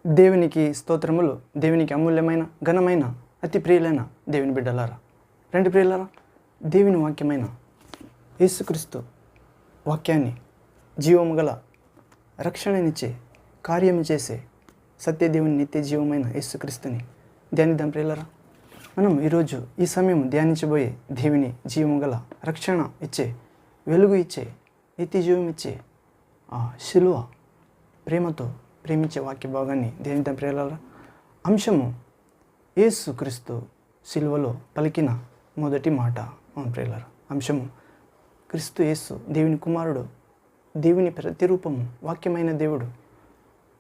దేవునికి స్తోత్రములు. దేవునికి అమూల్యమైన ఘనమైన అతి ప్రియులైన దేవుని బిడ్డలారా, రెండు ప్రియులారా, దేవుని వాక్యమైన యేసుక్రీస్తు వాక్యాన్ని జీవము గల రక్షణనిచ్చే కార్యము చేసే సత్యదేవుని నిత్య జీవమైన యేసుక్రీస్తుని ధ్యానిద్దాం ప్రియులారా. మనం ఈరోజు ఈ సమయం ధ్యానించబోయే దేవుని జీవము గల రక్షణ ఇచ్చే, వెలుగు ఇచ్చే, నిత్య జీవం ఇచ్చే ఆ శిలువ ప్రేమతో ప్రేమించే వాక్య భాగాన్ని ధ్యానిద్దాం ప్రియులారా. అంశము యేసుక్రీస్తు శిలువలో పలికిన మొదటి మాట. ప్రియులారా, అంశము క్రీస్తు యేసు దేవుని కుమారుడు, దేవుని ప్రతిరూపము, వాక్యమైన దేవుడు,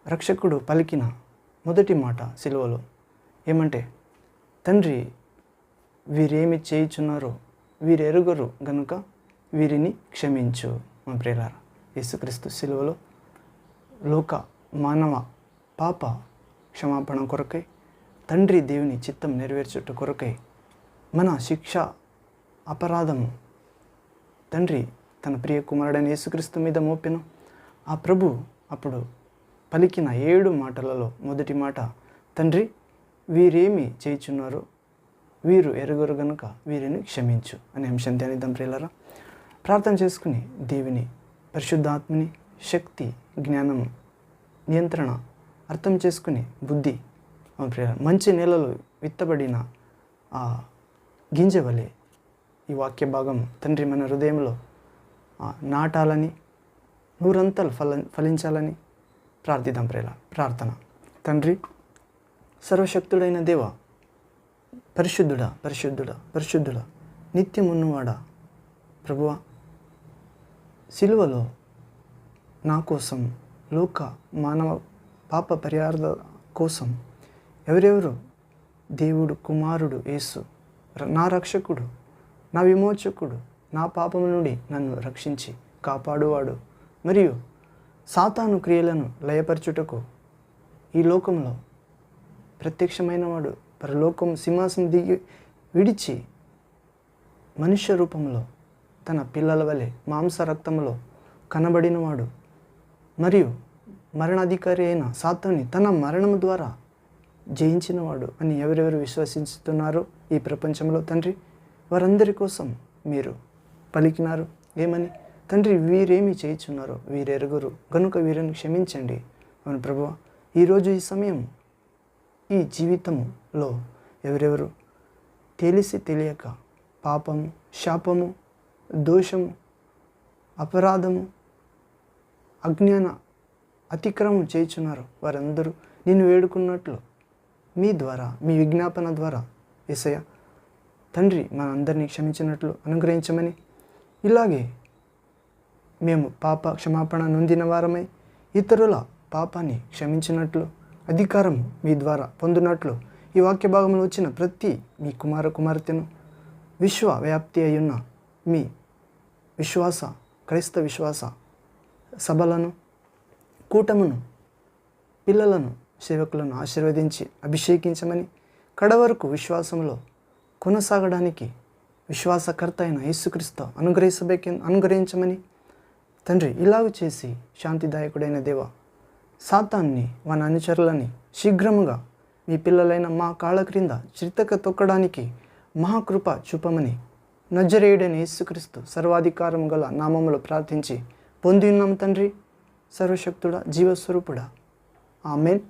రక్షకుడు పలికిన మొదటి మాట శిలువలో ఏమంటే, తండ్రి వీరేమి చేయుచున్నారో వీరెరుగరు గనుక వీరిని క్షమించు. ప్రియులారా, యేసుక్రీస్తు శిలువలో లోక మానవ పాప క్షమాపణ కొరకై, తండ్రి దేవుని చిత్తం నెరవేర్చుట కొరకై, మన శిక్ష అపరాధము తండ్రి తన ప్రియ కుమారుడైన యేసుక్రీస్తు మీద మోపెను. ఆ ప్రభు అప్పుడు పలికిన 7 మాటలలో మొదటి మాట, తండ్రి వీరేమి చేయుచున్నారో వీరు ఎరుగరు గనుక వీరిని క్షమించు అనే అంశం ధ్యానిద్దాం ప్రియులారా. ప్రార్థన చేసుకుని దేవుని పరిశుద్ధాత్మని శక్తి, జ్ఞానము, నియంత్రణ అర్థం చేసుకుని బుద్ధి మంచి నేలలో విత్తబడిన ఆ గింజ వలె ఈ వాక్య భాగం తండ్రి మన హృదయంలో నాటాలని, నూరంతలు ఫలించాలని ప్రార్థిద్దాం ప్రియులారా. ప్రార్థన. తండ్రి, సర్వశక్తుడైన దేవ, పరిశుద్ధుడా పరిశుద్ధుడా పరిశుద్ధుడా, నిత్యమున్నవాడా ప్రభువా, సిలువలో నా కోసం, లోక మానవ పాప పరిహార కోసం ఎవరెవరు దేవుడు కుమారుడు యేసు నా రక్షకుడు, నా విమోచకుడు, నా పాపము నుండి నన్ను రక్షించి కాపాడువాడు, మరియు సాతాను క్రియలను లయపరచుటకు ఈ లోకంలో ప్రత్యక్షమైన వాడు, పరలోకం సింహాసనం దిగి విడిచి మనుష్య రూపంలో తన పిల్లల వలె మాంస రక్తములో కనబడినవాడు, మరియు మరణాధికారి అయిన సాతాన్ని తన మరణము ద్వారా జయించినవాడు అని ఎవరెవరు విశ్వసిస్తున్నారో ఈ ప్రపంచంలో తండ్రి, వారందరి కోసం మీరు పలికినారు. ఏమని? తండ్రి వీరేమి చేయుచున్నారో వీరెరుగురు గనుక వీరిని క్షమించండి. అవును ప్రభువా, ఈరోజు ఈ సమయం ఈ జీవితంలో ఎవరెవరు తెలిసి తెలియక పాపము, శాపము, దోషము, అపరాధము, అజ్ఞాన అతిక్రమం చేయుచున్నారు, వారందరూ నిన్ను వేడుకున్నట్లు మీ ద్వారా, మీ విజ్ఞాపన ద్వారా యేసయ్య తండ్రి మనందరినీ క్షమించినట్లు అనుగ్రహించమని, ఇలాగే మేము పాప క్షమాపణ నొందిన వారమై ఇతరుల పాపాన్ని క్షమించినట్లు అధికారం మీ ద్వారా పొందినట్లు ఈ వాక్య భాగంలో వచ్చిన ప్రతి మీ కుమార్తెను విశ్వవ్యాప్తి అయ్యున్న మీ క్రైస్తవ విశ్వాస సభలను, కూటమును, పిల్లలను, సేవకులను ఆశీర్వదించి అభిషేకించమని, కడవరకు విశ్వాసంలో కొనసాగడానికి విశ్వాసకర్త అయిన యేసుక్రీస్తు అనుగ్రహించమని తండ్రి, ఇలాగ చేసి శాంతిదాయకుడైన దేవ, సాతాన్ని వాని అనుచరులని శీఘ్రముగా మీ పిల్లలైన మా కాళ్ళ క్రింద చితక తొక్కడానికి మహాకృప చూపమని నజరేయుడైన యేసుక్రీస్తు సర్వాధికారం గల నామములో ప్రార్థించి పొంది ఉన్నాం తండ్రి, సర్వశక్తుడా, జీవస్వరూపుడా. Amen,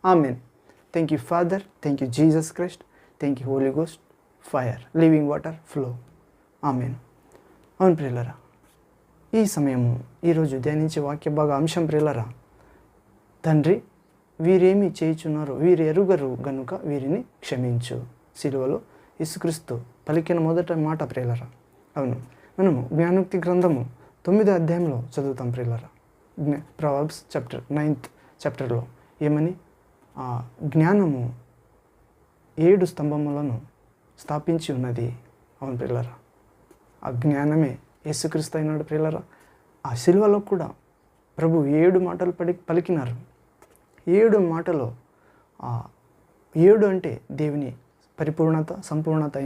amen. Thank you father, thank you Jesus Christ, thank you Holi ghost, fire, living water, flow. Amen. అవును ప్రియులరా, ఈ సమయము ఈరోజు ధ్యానించే వాక్య భాగ అంశం ప్రియులరా, తండ్రి వీరేమి చేయుచున్నారో వీరు ఎరుగరు గనుక వీరిని క్షమించు. సిలువలో యేసుక్రీస్తు పలికిన మొదట మాట ప్రియులరా. అవును, మనము జ్ఞానోక్తి గ్రంథము 9వ అధ్యాయంలో చదువుతాం ప్రియులరా. ప్రొవర్బ్స్ 9th చాప్టర్లో ఏమని? ఆ జ్ఞానము 7 స్తంభములను స్థాపించి ఉన్నది. అవును ప్రియులరా, ఆ జ్ఞానమే యేసుక్రీస్తు అయినాడు ప్రియులరా. ఆ సిలువలో కూడా ప్రభు 7 మాటలు పలికినారు. 7 మాటలో 7 అంటే దేవుని పరిపూర్ణత, సంపూర్ణత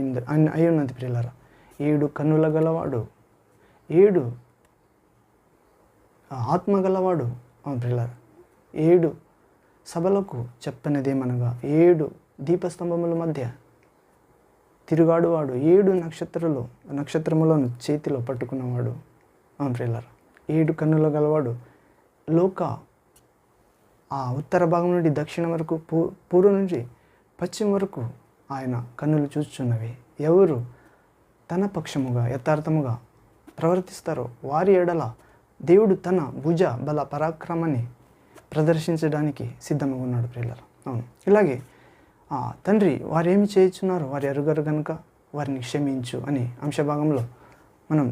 అయి ఉన్నది ప్రియులరా. 7 కన్నుల గలవాడు, 7 ఆత్మ గలవాడు. ప్రియులారా, 7 సభలకు చెప్పనిదేమనగా 7 దీపస్తంభముల మధ్య తిరుగాడువాడు 7 నక్షత్రములను చేతిలో పట్టుకున్నవాడు. ప్రియులారా, 7 కన్నులు గలవాడు. లోక ఆ ఉత్తర భాగం నుండి దక్షిణం వరకు, పూర్వం నుంచి పశ్చిమ వరకు ఆయన కన్నులు చూచుచున్నవి. ఎవరు తన పక్షముగా యథార్థముగా ప్రవర్తిస్తారో వారి ఎడల దేవుడు తన భుజ బల పరాక్రమాన్ని ప్రదర్శించడానికి సిద్ధంగా ఉన్నాడు. ప్రియులారా, అవును. ఇలాగే తండ్రి వారు ఏమి చేయుచున్నారో వారి ఎరుగరు కనుక వారిని క్షమించు అని అంశభాగంలో మనం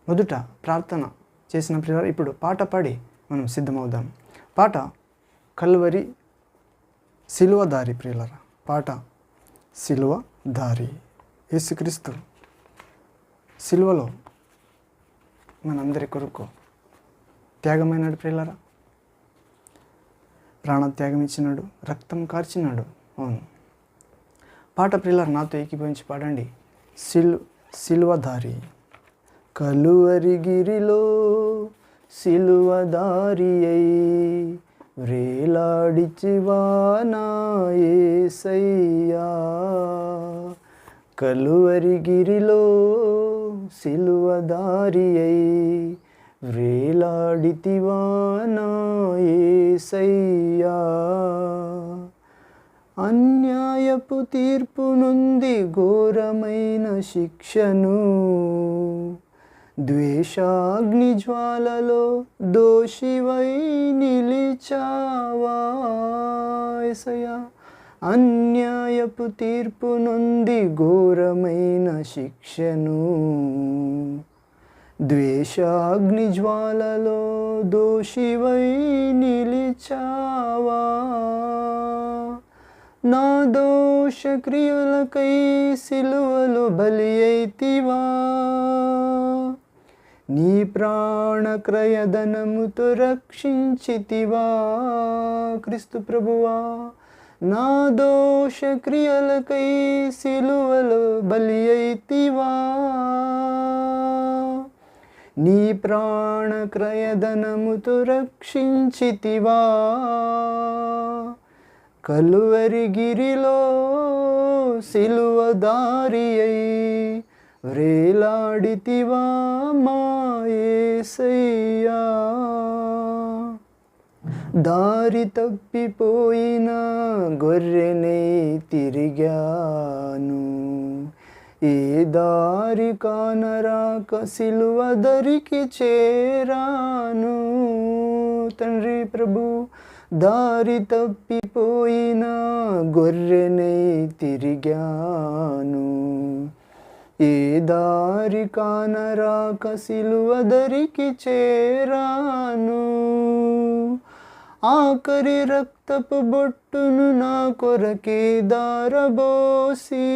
మొదట ప్రార్థన చేసిన ప్రియులారా, ఇప్పుడు పాట పాడి మనం సిద్ధమవుదాం. పాట కల్వరి సిలువ దారి. ప్రియులారా, పాట సిలువ దారి. యేసుక్రీస్తు సిలువలో మనందరి కొరకు త్యాగమైనాడు. ప్రియులారా, ప్రాణత్యాగం ఇచ్చినాడు, రక్తం కార్చినాడు. అవును. పాట ప్రియులారా నాతో ఏకీభవించి పాడండి. సిలువ దారి. కలువరి గిరిలో సిలువ దారి అయి వ్రేలాడిచివా నా యేసయ్యా. కలువరి గిరిలో సిలువ దారి అయి వ్రేలాడితివా నా యేసయ్యా. అన్యాయపు తీర్పు నుండి ఘోరమైన శిక్షను ద్వేషాగ్ని జ్వాలలో దోషివై నిలిచావా యేసయ్యా. అన్యాయపు తీర్పు నుండి ఘోరమైన శిక్షను ద్వేషాగ్ని జ్వాలలో దోషివై నిలిచావా. నా దోష క్రియలకై సిలువలో బలి అయితివా. నీ ప్రాణ క్రయధనముతో రక్షించితివా క్రీస్తు ప్రభువా. నా దోష క్రియలకై సిలువలో బలి అయితివా. నీ ప్రాణ క్రయధనముతో రక్షించితివా. కలువరి గిరిలో సిలువ దారి అయి వ్రేలాడితివా మా యేసయ్యా. దారి తప్పిపోయిన గొర్రెనై తిరిగాను. ఏ దారి కానరాక సిలువ దరికి చేరాను. తండ్రి ప్రభు, దారి తప్పిపోయిన గొర్రెనై తిరిగాను. ఏ దారి కానరాక సిలువ దరికి చేరాను. ఆఖరి రక్తపు బొట్టును నా కొరకే దారబోసి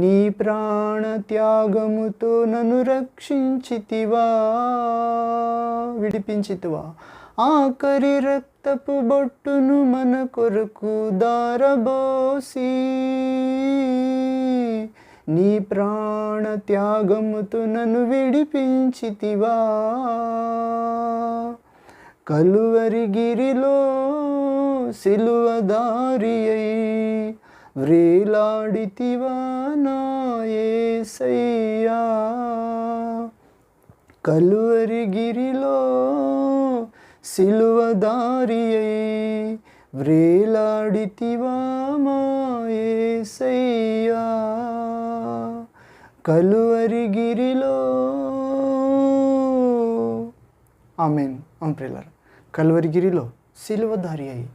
నీ ప్రాణ త్యాగముతో నన్ను రక్షించితివా, విడిపించితివా. ఆఖరి రక్తపు బొట్టును మన కొరకు దారబోసి నీ ప్రాణ త్యాగముతో నన్ను విడిపించితివా. కలువరి గిరిలో సిలువ దారి అయి వ్రేలాడితివా నా యేసయ్యా. కలువరి గిరిలో సిలువ దారి అయి వ్రేలాడితివా మా యేసయ్యా. కలువరి గిరిలో. ఆమేన్. ప్రియులారా, కలువరి గిరిలో సిలువ దారి అయి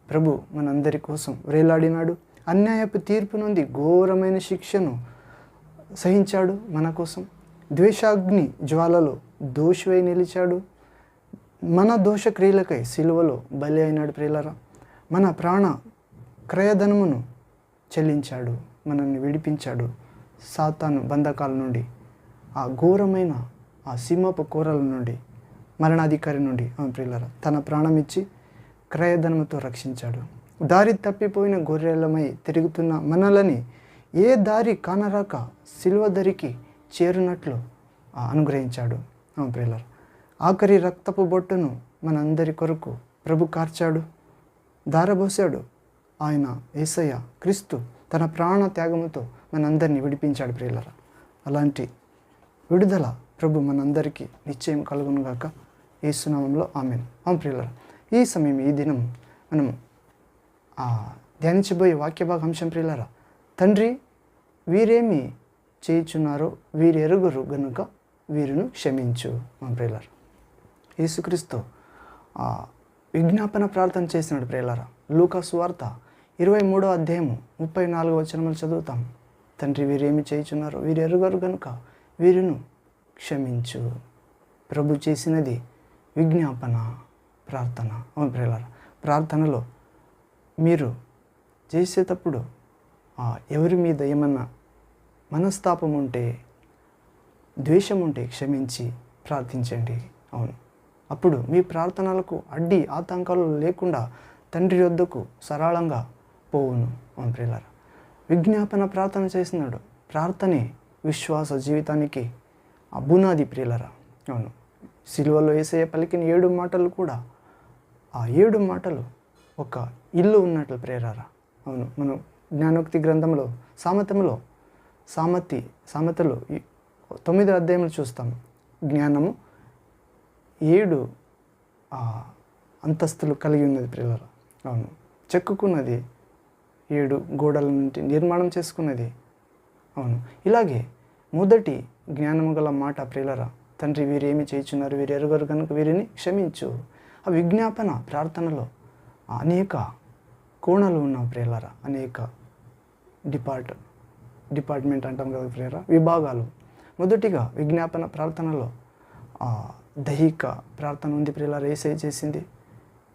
ప్రభు మనందరి కోసం వ్రేలాడినాడు. అన్యాయపు తీర్పు నుండి ఘోరమైన శిక్షను సహించాడు మన కోసం. ద్వేషాగ్ని జ్వాలలో దోషివై నిలిచాడు. మన దోష క్రియలకై సిలువలో బలి అయినాడు. ప్రియులారా, మన ప్రాణ క్రయధనమును చెల్లించాడు, మనల్ని విడిపించాడు సాతాను బంధకాల నుండి, ఆ ఘోరమైన ఆ సింహపు కోరల నుండి, మరణాధికారి నుండి. ప్రియులారా, తన ప్రాణం ఇచ్చి క్రయధనముతో రక్షించాడు. దారి తప్పిపోయిన గొర్రెలమై తిరుగుతున్న మనలని ఏ దారి కానరాక సిలువ దరికి చేరునట్లు అనుగ్రహించాడు. ప్రియులారా, ఆఖరి రక్తపు బొట్టును మనందరి కొరకు ప్రభు కార్చాడు, ధారబోసాడు. ఆయన యేసయ్య క్రీస్తు తన ప్రాణ త్యాగముతో మనందరినీ విడిపించాడు ప్రియులారా. అలాంటి విడుదల ప్రభు మనందరికీ నిశ్చయం కలుగునుగాక. యేసు నామములో ఆమేన్. అవును ప్రియులారా, ఈ సమయం ఈ దినం మనం ధ్యానించబోయే వాక్య భాగాంశం ప్రియులారా, తండ్రి వీరేమి చేయుచున్నారో వీరు ఎరుగురు గనుక వీరును క్షమించు. మా ప్రియులారా, యేసుక్రీస్తు విజ్ఞాపన ప్రార్థన చేసినాడు ప్రియులారా. లూకా సువార్త 23వ అధ్యాయము 34వ వచనములు చదువుతాం. తండ్రి వీరేమి చేయుచున్నారో వీరు ఎరుగరు గనుక వీరును క్షమించు. ప్రభు చేసినది విజ్ఞాపన ప్రార్థన. అవును ప్రియులారా, ప్రార్థనలో మీరు చేసేటప్పుడు ఎవరి మీద ఏమన్నా మనస్తాపం ఉంటే, ద్వేషం ఉంటే క్షమించి ప్రార్థించండి. అవును, అప్పుడు మీ ప్రార్థనలకు అడ్డి ఆతంకాలు లేకుండా తండ్రి వద్దకు సరళంగా పోవును. అవును ప్రియులారా, విజ్ఞాపన ప్రార్థన చేసినాడు. ప్రార్థనే విశ్వాస జీవితానికి బునాది ప్రియులారా. అవును, సిలువలో యేసయ్య పలికిన 7 మాటలు కూడా ఆ 7 మాటలు ఒక ఇల్లు ఉన్నట్లు ప్రియులారా. అవును, మనం జ్ఞానోక్తి గ్రంథంలో సామెతలు 9వ అధ్యాయంలో చూస్తాం. జ్ఞానము 7 అంతస్తులు కలిగి ఉన్నది ప్రియులారా. అవును, చెక్కుకున్నది 7 గోడల నుండి నిర్మాణం చేసుకున్నది. అవును, ఇలాగే మొదటి జ్ఞానము గల మాట ప్రియులారా, తండ్రి వీరేమి చేయుచున్నారు వీరు ఎరుగరు కనుక వీరిని క్షమించు. ఆ విజ్ఞాపన ప్రార్థనలో అనేక కోణాలు ఉన్న ప్రియులారా, అనేక డిపార్ట్మెంట్ అంటాం కదా ప్రియులారా, విభాగాలు. మొదటిగా విజ్ఞాపన ప్రార్థనలో దైహిక ప్రార్థన ఉంది ప్రియులారా. యేసయ్య చేసింది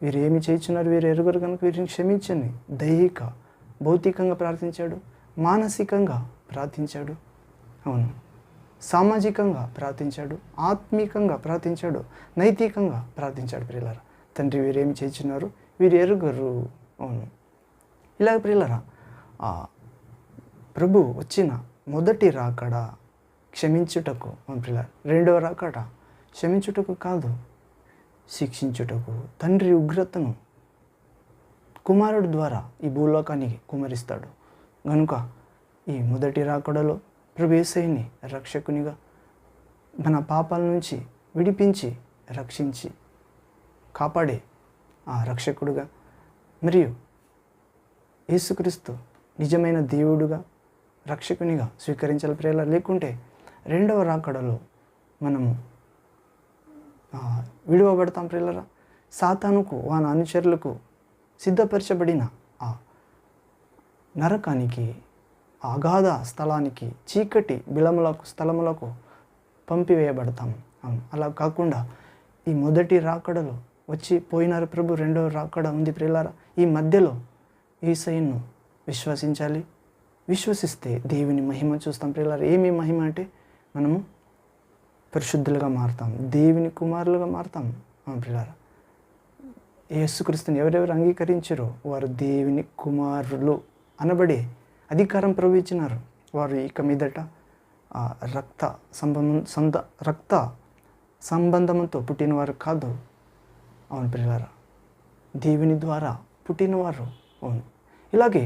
వీరు ఏమి చేయుచున్నారు వీరు ఎరుగరు కనుక వీరిని క్షమించండి. దైహిక భౌతికంగా ప్రార్థించాడు, మానసికంగా ప్రార్థించాడు. అవును, సామాజికంగా ప్రార్థించాడు, ఆత్మీకంగా ప్రార్థించాడు, నైతికంగా ప్రార్థించాడు ప్రియులారా. తండ్రి వీరేమి చేయుచున్నారు వీరు ఎరుగరు. అవును, ఇలాగ ప్రియులారా, ప్రభు వచ్చిన మొదటి రాకడ క్షమించుటకు. అవును ప్రియులారా, రెండవ రాకడ క్షమించుటకు కాదు, శిక్షించుటకు. తండ్రి ఉగ్రతను కుమారుడు ద్వారా ఈ భూలోకానికి కుమరిస్తాడు కనుక ఈ మొదటి రాకడలో ప్రభు యేసయ్యని రక్షకునిగా మన పాపాల నుంచి విడిపించి రక్షించి కాపాడే ఆ రక్షకుడుగా, మరియు యేసుక్రీస్తు నిజమైన దేవుడుగా రక్షకునిగా స్వీకరించాలి ప్రియులారా. లేకుంటే రెండవ రాకడలో మనము విడువబడతాం ప్రియులారా. సాతానుకు వాని అనుచరులకు సిద్ధపరచబడిన ఆ నరకానికి, అగాధ స్థలానికి, చీకటి స్థలములకు పంపివేయబడతాం. అలా కాకుండా ఈ మొదటి రాకడలో వచ్చి పోయినారు ప్రభు. రెండవ రాకడ ఉంది ప్రియులారా. ఈ మధ్యలో యేసయ్యను విశ్వసించాలి. విశ్వసిస్తే దేవుని మహిమ చూస్తాం ప్రియులారా. ఏమి మహిమ అంటే మనము పరిశుద్ధులుగా మారుతాం, దేవుని కుమారులుగా మారుతాం. ప్రియులారా, యేసుక్రీస్తుని ఎవరెవరు అంగీకరించారో వారు దేవుని కుమారులు అనబడే అధికారం ప్రభు ఇచ్చినారు. వారు ఇక మీదట రక్త సంబంధంతో పుట్టినవారు కాదు. అవును ప్రియులారా, దేవుని ద్వారా పుట్టినవారు. అవును, ఇలాగే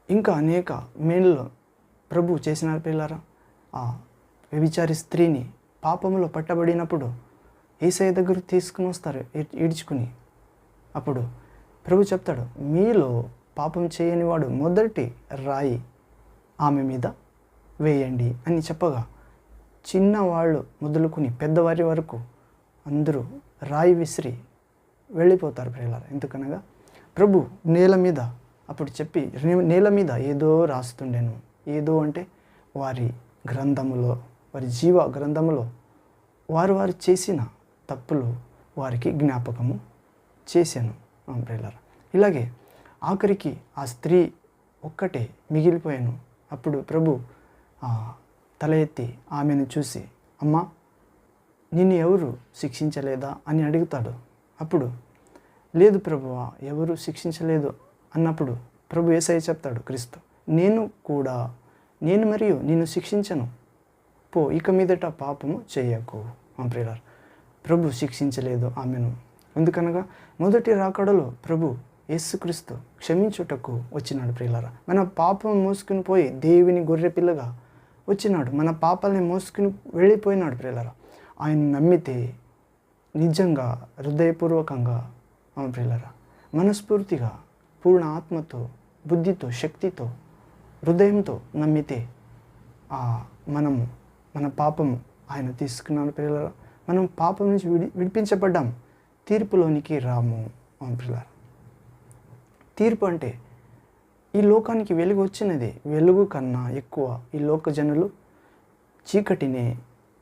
ఇంకా అనేక మేలు ప్రభు చేసినారు ప్రియులారా. వ్యభిచారి స్త్రీని పాపములో పట్టబడినప్పుడు యేసయ్య దగ్గరకు తీసుకుని వస్తారు ఈడ్చుకుని. అప్పుడు ప్రభు చెప్తాడు, మీలో పాపం చేయని వాడు మొదటి రాయి ఆమె మీద వేయండి అని చెప్పగా, చిన్నవాళ్ళు మొదలుకుని పెద్దవారి వరకు అందరూ రాయి విసిరి వెళ్ళిపోతారు ప్రియులారా. ఎందుకనగా ప్రభు నేల మీద అప్పుడు చెప్పి నేల మీద ఏదో రాస్తుండెను. ఏదో అంటే వారి గ్రంథములో, వారి జీవ గ్రంథములో వారు చేసిన తప్పులు వారికి జ్ఞాపకము చేశాను ప్రియులారా. ఇలాగే ఆఖరికి ఆ స్త్రీ ఒక్కటే మిగిలిపోయాను. అప్పుడు ప్రభు తల ఎత్తి ఆమెను చూసి, అమ్మా నిన్ను ఎవరు శిక్షించలేదా అని అడుగుతాడు. అప్పుడు లేదు ప్రభువా, ఎవరు శిక్షించలేదు అన్నప్పుడు ప్రభు యేసయ్య చెప్తాడు, క్రీస్తు, నేను మరియు నిన్ను శిక్షించను, పో ఇక మీదట పాపము చేయకు. ప్రియులారా, ప్రభు శిక్షించలేదు ఆమెను. ఎందుకనగా మొదటి రాకడలో ప్రభు యేసుక్రీస్తు క్షమించుటకు వచ్చినాడు ప్రియులారా. మన పాపం మోసుకుని పోయి దేవుని గొర్రెపిల్లగా వచ్చినాడు. మన పాపాలని మోసుకుని వెళ్ళిపోయినాడు ప్రియులారా. ఆయన నమ్మితే నిజంగా హృదయపూర్వకంగా ప్రియులారా, మనస్ఫూర్తిగా పూర్ణ ఆత్మతో, బుద్ధితో, శక్తితో, హృదయంతో నమ్మితే మన పాపము ఆయన తీసుకున్నాడు ప్రియులారా. మనం పాపం నుంచి విడిపించబడ్డాం, తీర్పులోనికి రాము ప్రియులారా. తీర్పు అంటే ఈ లోకానికి వెలుగు వచ్చినది. వెలుగు కన్నా ఎక్కువ ఈ లోక జనులు చీకటిని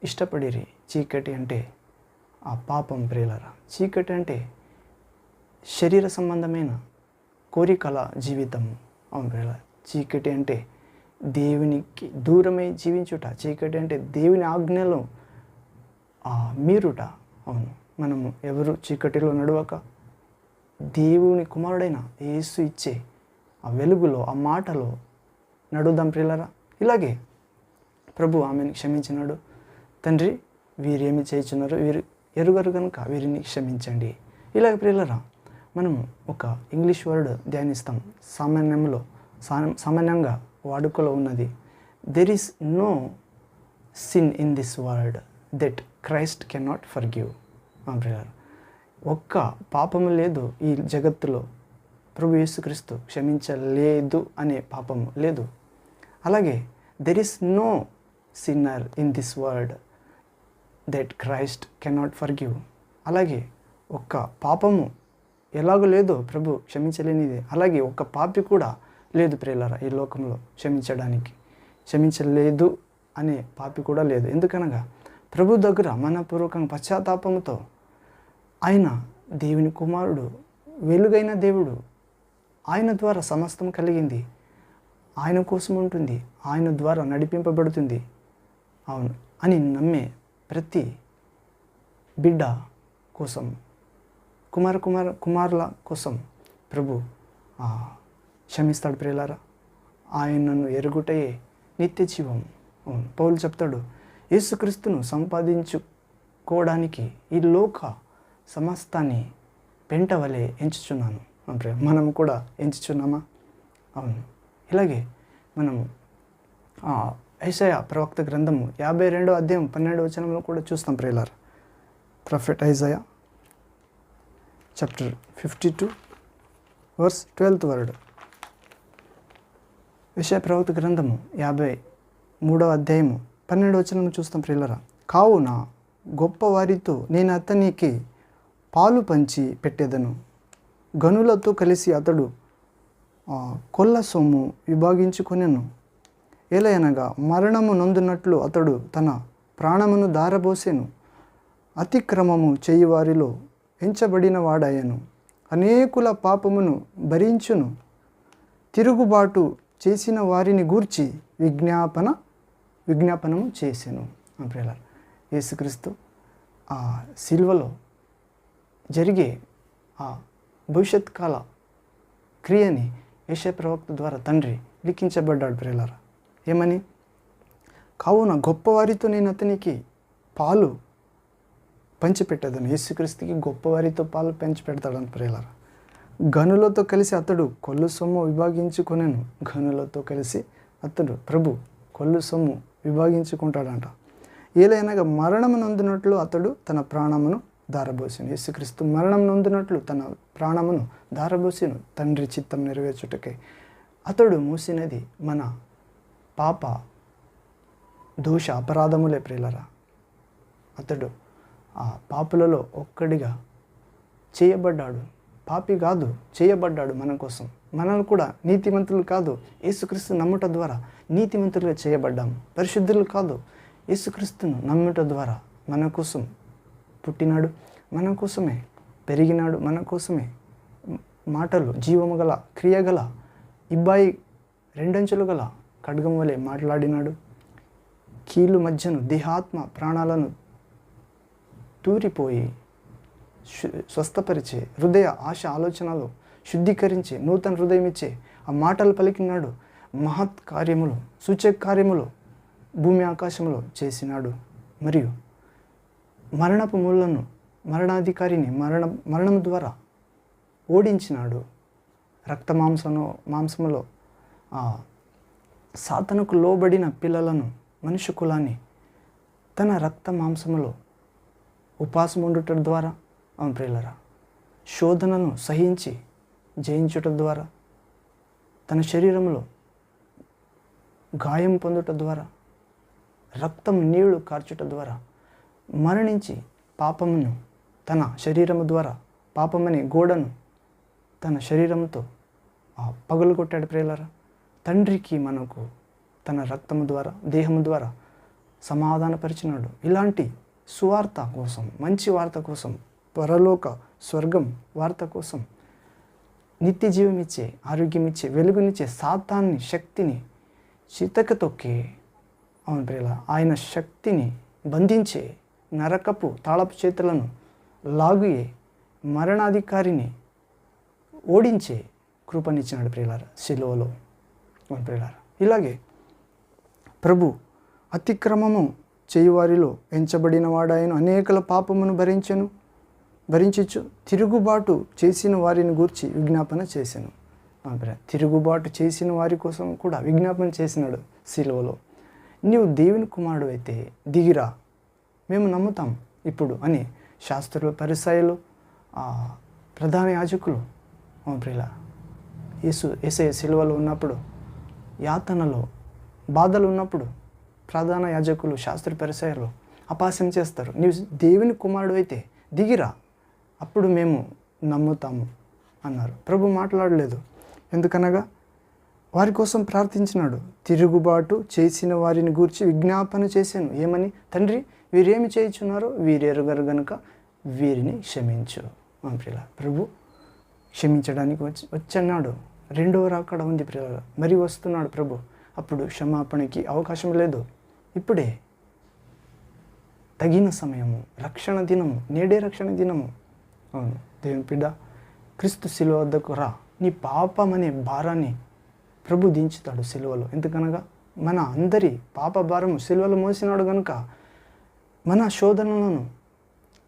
ఇష్టపడిరి. చీకటి అంటే ఆ పాపం ప్రియులారా. చీకటి అంటే శరీర సంబంధమైన కోరికల జీవితం ప్రియులారా. చీకటి అంటే దేవునికి దూరమై జీవించుట. చీకటి అంటే దేవుని ఆజ్ఞలు మీరుట. అవును, మనము ఎవరు చీకటిలో నడవక దేవుని కుమారుడైన యేసు ఇచ్చే ఆ వెలుగులో, ఆ మాటలో నడుద్దాం ప్రియులారా. ఇలాగే ప్రభు ఆమెను క్షమించినాడు. తండ్రి, వీరేమి చేయుచున్నారో వీరు ఎరుగరు కనుక వీరిని క్షమించండి. ఇలాగ ప్రియులారా, మనము ఒక ఇంగ్లీష్ వర్డ్ ధ్యానిస్తాం. సామాన్యంగా వాడుకలో ఉన్నది. There is no sin in this world that Christ can not forgive. ప్రియులారా, ఒక్క పాపము లేదు ఈ జగత్తులో ప్రభు యేసుక్రీస్తు క్షమించలేదు అనే పాపము లేదు. అలాగే there is no sinner in this world that Christ cannot forgive. అలాగే ఒక్క పాపము ఎలాగో లేదో ప్రభు క్షమించలేనిది, అలాగే ఒక్క పాపి కూడా లేదు ప్రియులారా ఈ లోకంలో క్షమించలేదు అనే పాపి కూడా లేదు. ఎందుకనగా ప్రభు దగ్గర మనపూర్వకంగా పశ్చాత్తాపంతో ఆయన దేవుని కుమారుడు, వెలుగైన దేవుడు, ఆయన ద్వారా సమస్తం కలిగింది, ఆయన కోసం ఉంటుంది, ఆయన ద్వారా నడిపింపబడుతుంది అవును అని నమ్మే ప్రతి బిడ్డ కోసం, కుమారుల కోసం ప్రభు క్షమిస్తాడు ప్రియులారా. ఆయనను ఎరుగుటయే నిత్య జీవం. అవును, పౌలు చెప్తాడు, యేసుక్రీస్తును సంపాదించుకోవడానికి ఈ లోక సమస్తాన్ని పెంట వలె ఎంచుచున్నాను. మనం కూడా ఎంచుచున్నామా? అవును. ఇలాగే మనము యెషయా ప్రవక్త గ్రంథము 52వ అధ్యాయం 12వ వచనంలో కూడా చూస్తాం ప్రియులారా. Prophet Isaiah chapter 52 verse 12th word. యెషయా ప్రవక్త గ్రంథము 53వ అధ్యాయము 12వ వచనంలో చూస్తాం ప్రియులారా. కావున గొప్పవారితో నేను అతనికి పాలు పంచి పెట్టెదను, గనులతో కలిసి అతడు కొల్ల సొమ్ము విభాగించుకొనెను. ఏలయనగా మరణము నొందునట్లు అతడు తన ప్రాణమును దారబోసెను, అతిక్రమము చేయువారిలో ఎంచబడిన వాడాయను, అనేకుల పాపమును భరించును, తిరుగుబాటు చేసిన వారిని గూర్చి విజ్ఞాపనము చేసెను. ప్రియులారా, యేసుక్రీస్తు ఆ సిల్వలో జరిగే ఆ భవిష్యత్ కాల క్రియని యెషయా ప్రవక్త ద్వారా తండ్రి లిఖించబడ్డాడు ప్రియులారా. ఏమని? కావున గొప్పవారితో నేను అతనికి పాలు పంచిపెట్టేదను. యేసుక్రీస్తుకి గొప్పవారితో పాలు పంచిపెడతాడని ప్రియులారా. గనులతో కలిసి అతడు కొల్లు సొమ్ము విభాగించుకొనెను. గనులతో కలిసి అతడు ప్రభు కొల్లు సొమ్ము విభాగించుకుంటాడంట. ఏలైనగా మరణము నొందినట్లు అతడు తన ప్రాణమును దారబోసెను. యేసుక్రీస్తు మరణం నొందినట్లు తన ప్రాణమును దారబోసెను తండ్రి చిత్తం నెరవేర్చుటకై. అతడు మూసినది మన పాప దోష అపరాధములే ప్రియులారా. అతడు ఆ పాపులలో ఒక్కడిగా చేయబడ్డాడు. పాపి కాదు, చేయబడ్డాడు మన కోసం. మనల్ని కూడా నీతిమంతులు కాదు, యేసుక్రీస్తు నమ్ముట ద్వారా నీతిమంతులుగా చేయబడ్డాము. పరిశుద్ధులు కాదు, యేసుక్రీస్తును నమ్ముట ద్వారా మన కోసం పుట్టినాడు, మన కోసమే పెరిగినాడు, మన కోసమే మాటలు జీవము గల క్రియగల ఇబ్బాయి రెండంచులు గల ఖడ్గం వలె మాట్లాడినాడు. కీలు మధ్యను దేహాత్మ ప్రాణాలను తూరిపోయి స్వస్థపరిచే హృదయ ఆశ ఆలోచనలు శుద్ధీకరించి నూతన హృదయం ఇచ్చే ఆ మాటలు పలికినాడు. మహత్ కార్యములు, సూచక కార్యములు భూమి ఆకాశములో చేసినాడు. మరియు మరణపు ముళ్ళను, మరణాధికారిని మరణం ద్వారా ఓడించినాడు. మాంసములో సాతనుకు లోబడిన పిల్లలను, మనుష్య కులాన్ని తన రక్త మాంసములో ఉపవాసం ఉండుట ద్వారా, అవును ప్రియులరా, శోధనను సహించి జయించుట ద్వారా, తన శరీరంలో గాయం పొందుట ద్వారా, రక్తం నీళ్లు కార్చుట ద్వారా మరణించి పాపమును తన శరీరము ద్వారా, పాపమనే గోడను తన శరీరంతో పగులు కొట్టాడు ప్రియులారా. తండ్రికి మనకు తన రక్తము ద్వారా, దేహము ద్వారా సమాధానపరిచినాడు. ఇలాంటి సువార్త కోసం, మంచి వార్త కోసం, పరలోక స్వర్గం వార్త కోసం, నిత్య జీవం ఇచ్చే, ఆరోగ్యం ఇచ్చే, వెలుగునిచ్చే సాతాన్ని శక్తిని చితక తొక్కే, అవును ప్రియుల, ఆయన శక్తిని బంధించే, నరకపు తాళపు చేతులను లాగుయే, మరణాధికారిని ఓడించే కృపనిచ్చినాడు ప్రియులారా శిలువలో. అవును ప్రియులారా, ఇలాగే ప్రభు అతిక్రమము చేయువారిలో ఎంచబడిన వాడాయను, అనేకల పాపమును భరించచ్చు, తిరుగుబాటు చేసిన వారిని గూర్చి విజ్ఞాపన చేశాను. తిరుగుబాటు చేసిన వారి కోసం కూడా విజ్ఞాపన చేసినాడు శిలువలో. నీవు దేవుని కుమారుడు అయితే దిగిరా, మేము నమ్ముతాం ఇప్పుడు అని శాస్త్రులు, పరిసయ్యులు, ప్రధాన యాజకులు, అవును ప్రియుల, యేసయ్య శిలువలో ఉన్నప్పుడు, యాతనలో బాధలు ఉన్నప్పుడు ప్రధాన యాజకులు, శాస్త్ర పరిసయ్యులు అపహాస్యం చేస్తారు. నీవు దేవుని కుమారుడు అయితే దిగిరా, అప్పుడు మేము నమ్ముతాము అన్నారు. ప్రభు మాట్లాడలేదు. ఎందుకనగా వారి కోసం ప్రార్థించినాడు. తిరుగుబాటు చేసిన వారిని గూర్చి విజ్ఞాపన చేశాను. ఏమని? తండ్రి, వీరేమి చేయుచున్నారో వీరెరుగరు గనుక వీరిని క్షమించు. ప్రియుల, ప్రభు క్షమించడానికి వచ్చన్నాడు. రెండవ రాకడ ఉంది ప్రియుల, మరి వస్తున్నాడు ప్రభు. అప్పుడు క్షమాపణకి అవకాశం లేదు. ఇప్పుడే తగిన సమయము, రక్షణ దినము, నేడే రక్షణ దినము. అవును దేవుని బిడ్డ, క్రీస్తు శిలువ వద్దకు రా, నీ పాపం అనే భారాన్ని ప్రభు దించుతాడు శిలువలో. ఎందుకనగా మన అందరి పాప భారము శిలువలో మోసినాడు కనుక, మన శోధనలను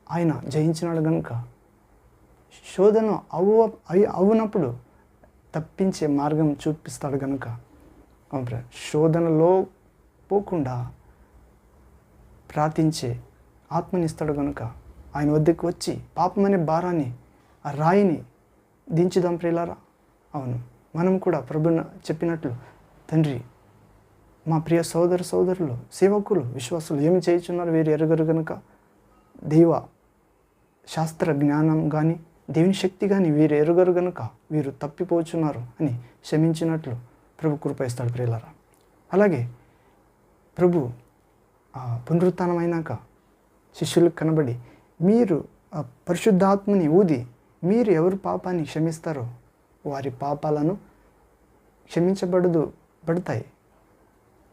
ఆయన జయించినాడు కనుక, శోధన అవునప్పుడు తప్పించే మార్గం చూపిస్తాడు కనుక, శోధనలో పోకుండా ప్రార్థించే ఆత్మనిస్తాడు కనుక ఆయన వద్దకు వచ్చి పాపం అనే భారాన్ని, ఆ రాయిని దించుదాం ప్రియులారా. అవును, మనం కూడా ప్రభుని చెప్పినట్లు, తండ్రి, మా ప్రియ సోదరులు, సేవకులు, విశ్వాసులు ఏమి చేయుచున్నారు వీరు ఎరగరు కనుక, దైవ శాస్త్ర జ్ఞానం కానీ దేవుని శక్తి కానీ వీరు ఎరుగరు కనుక వీరు తప్పిపోచున్నారు అని క్షమించినట్లు ప్రభు కృప ఇస్తాడు ప్రియులారా. అలాగే ప్రభు పునరుత్థానమైనాక శిష్యులకు కనబడి, మీరు పరిశుద్ధాత్మని ఊది మీరు ఎవరు పాపాన్ని క్షమిస్తారో వారి పాపాలను పడతాయి.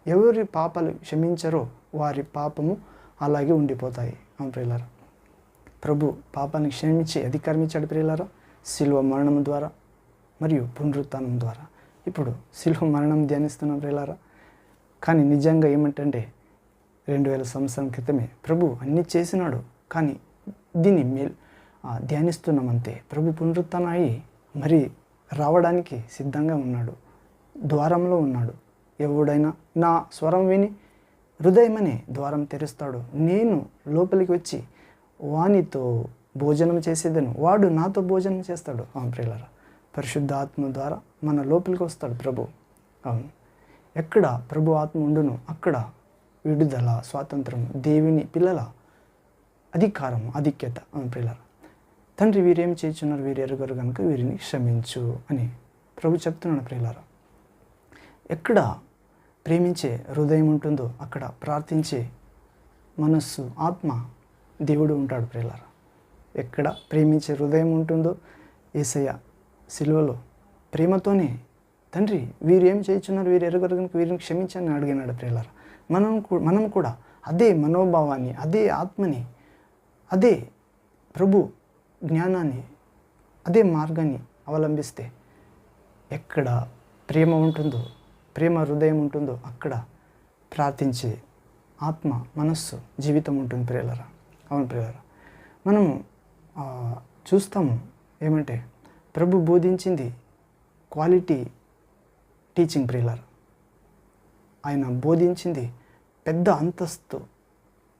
ఎవరి పాపాలు క్షమించరో వారి పాపము అలాగే ఉండిపోతాయి. అవును ప్రియులారా, ప్రభు పాపాన్ని క్షమించి అధికారం ఇచ్చాడు ప్రియులారా, శిలువ మరణం ద్వారా మరియు పునరుత్థానం ద్వారా. ఇప్పుడు శిలువ మరణం ధ్యానిస్తున్నాం ప్రియులారా. కానీ నిజంగా ఏమంటే 2000 సంవత్సరం క్రితమే ప్రభు అన్నీ చేసినాడు. కానీ దీన్ని ధ్యానిస్తున్నాం అంతే. ప్రభు పునరుత్థానం అయి మరి రావడానికి సిద్ధంగా ఉన్నాడు, ద్వారంలో ఉన్నాడు. ఎవడైనా నా స్వరం విని హృదయమనే ద్వారం తెరుస్తాడు, నేను లోపలికి వచ్చి వానితో భోజనం చేసేదను, వాడు నాతో భోజనం చేస్తాడు. అవును ప్రియులారా, పరిశుద్ధ ఆత్మ ద్వారా మన లోపలికి వస్తాడు ప్రభు. అవును, ఎక్కడ ప్రభు ఆత్మ ఉండును అక్కడ విడుదల, స్వాతంత్రం, దేవుని పిల్లల అధికారం, ఆధిక్యత. అవును ప్రియులారా, తండ్రి వీరేం చేస్తున్నారు వీరు ఎరుగరు కనుక వీరిని క్షమించు అని ప్రభు చెప్తున్నాడు ప్రియులారా. ఎక్కడ ప్రేమించే హృదయం ఉంటుందో అక్కడ ప్రార్థించే మనస్సు, ఆత్మ, దేవుడు ఉంటాడు ప్రియులారా. ఎక్కడ ప్రేమించే హృదయం ఉంటుందో యేసయ్య సిలువలో ప్రేమతోనే, తండ్రి వీరు ఏం చేస్తున్నారు వీరు ఎరుగరు కనుక వీరిని క్షమించని అడిగినాడు ప్రియులారా. మనం కూడా అదే మనోభావాన్ని, అదే ఆత్మని, అదే ప్రభు జ్ఞానాన్ని, అదే మార్గాన్ని అవలంబిస్తే ఎక్కడ ప్రేమ ఉంటుందో, ప్రేమ హృదయం ఉంటుందో అక్కడ ప్రార్థించే ఆత్మ, మనస్సు, జీవితం ఉంటుంది ప్రియులారా. అవును ప్రియులారా, మనము చూస్తాము ఏమంటే ప్రభు బోధించింది క్వాలిటీ టీచింగ్ ప్రియులారా. ఆయన బోధించింది పెద్ద అంతస్తు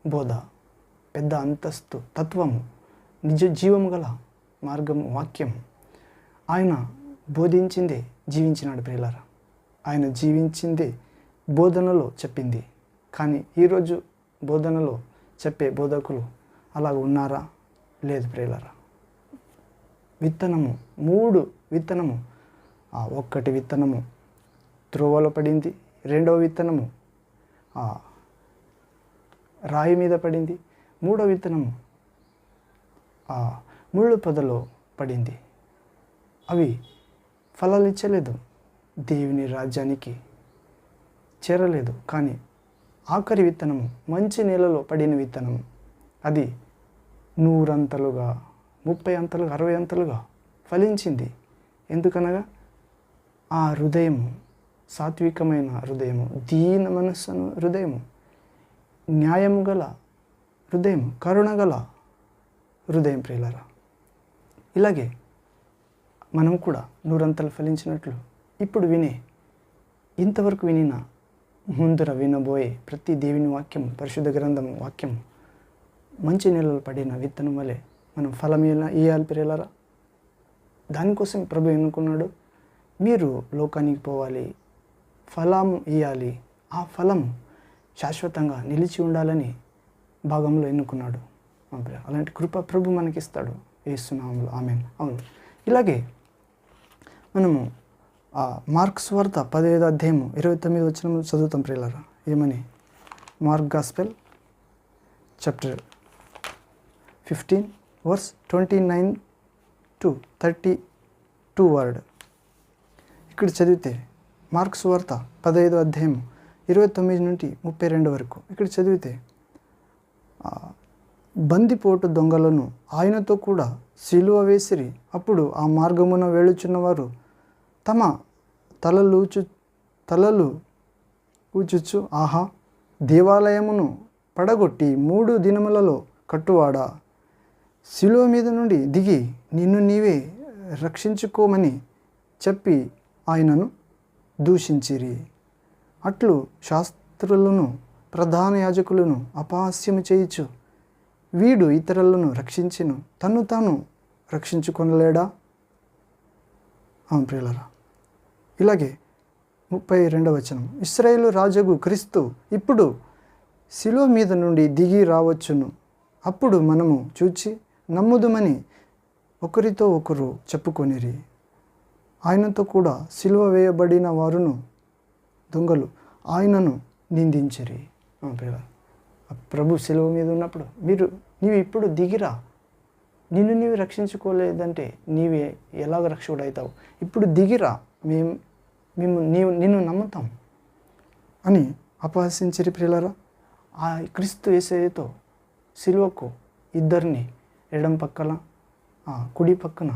బోధ, పెద్ద అంతస్తు తత్వము, నిజ జీవము గల మార్గము, వాక్యం. ఆయన బోధించిందే జీవించినాడు ప్రియులారా. ఆయన జీవించిందే బోధనలో చెప్పింది. కానీ ఈరోజు బోధనలో చెప్పే బోధకులు అలా ఉన్నారా? లేదు ప్రియులారా. విత్తనము, 3 విత్తనము, ఒక్కటి విత్తనము త్రోవలో పడింది, 2వ విత్తనము రాయి మీద పడింది, 3వ విత్తనము ముళ్ళు పొదలో పడింది. అవి ఫలాలు ఇచ్చలేదు, దేవుని రాజ్యానికి చేరలేదు. కానీ ఆఖరి విత్తనము మంచి నేలలో పడిన విత్తనము, అది 100 అంతలుగా, 30 అంతలుగా, 60 అంతలుగా ఫలించింది. ఎందుకనగా ఆ హృదయము సాత్వికమైన హృదయము, దీన మనస్సును హృదయము, న్యాయం గల హృదయం, కరుణ గల హృదయం ప్రియులారా. ఇలాగే మనం కూడా 100 అంతలు ఫలించినట్లు ఇప్పుడు ఇంతవరకు వినిన, ముందర వినబోయే ప్రతి దేవుని వాక్యం, పరిశుద్ధ గ్రంథం వాక్యం మంచి నెలలు పడిన విత్తనం వలె మనం ఫలం ఇవ్వాలి ప్రియులారా. దానికోసం ప్రభు ఎన్నుకున్నాడు. మీరు లోకానికి పోవాలి, ఫలం ఇవ్వాలి, ఆ ఫలం శాశ్వతంగా నిలిచి ఉండాలని భాగంలో ఎన్నుకున్నాడు. అలాంటి కృప ప్రభు మనకిస్తాడు యేసు నామములో. ఆమేన్. అవును. ఇలాగే మనము మార్క్స్ వార్త 15వ అధ్యాయము 29వ వచనం చదువుతాం ప్రియులారా. ఏమని? Mark gospel chapter 15 verse 29 to 32 word. ఇక్కడ చదివితే మార్క్స్ వార్త 15వ అధ్యాయం 29 నుండి 32 వరకు ఇక్కడ చదివితే, బందిపోటు దొంగలను ఆయనతో కూడా సిలువ వేసిరి. అప్పుడు ఆ మార్గమున వేళుచున్నవారు తమ తలలు ఊచుచు, ఆహా, దేవాలయమును పడగొట్టి 3 దినములలో కట్టువాడా, సిలువ మీద నుండి దిగి నిన్ను నీవే రక్షించుకోమని చెప్పి ఆయనను దూషించిరి. అట్లు శాస్త్రులను ప్రధాన యాజకులను అపహాస్యము చేయుచు, వీడు ఇతరులను రక్షించును, తను తాను రక్షించుకొనలేడా? అవును ప్రియులారా. ఇలాగే 32వ వచనం, ఇశ్రాయేలు రాజుగు క్రీస్తు ఇప్పుడు శిలువ మీద నుండి దిగి రావచ్చును, అప్పుడు మనము చూచి నమ్ముదుమని ఒకరితో ఒకరు చెప్పుకొనిరి. ఆయనతో కూడా సిలువ వేయబడిన వారును దొంగలు ఆయనను నిందించిరి. ప్రభు సిలువ మీద ఉన్నప్పుడు నీవు ఇప్పుడు దిగిరా, నిన్ను నీవు రక్షించుకోలేదంటే నీవే ఎలాగ రక్షకుడవుతావు, ఇప్పుడు దిగిరా, నిన్ను నమ్ముతాం అని అపహసించిరి ప్రియులారా. ఆ క్రీస్తు యేసుతో సిలువకు ఇద్దరిని ఎడం పక్కన కుడి పక్కన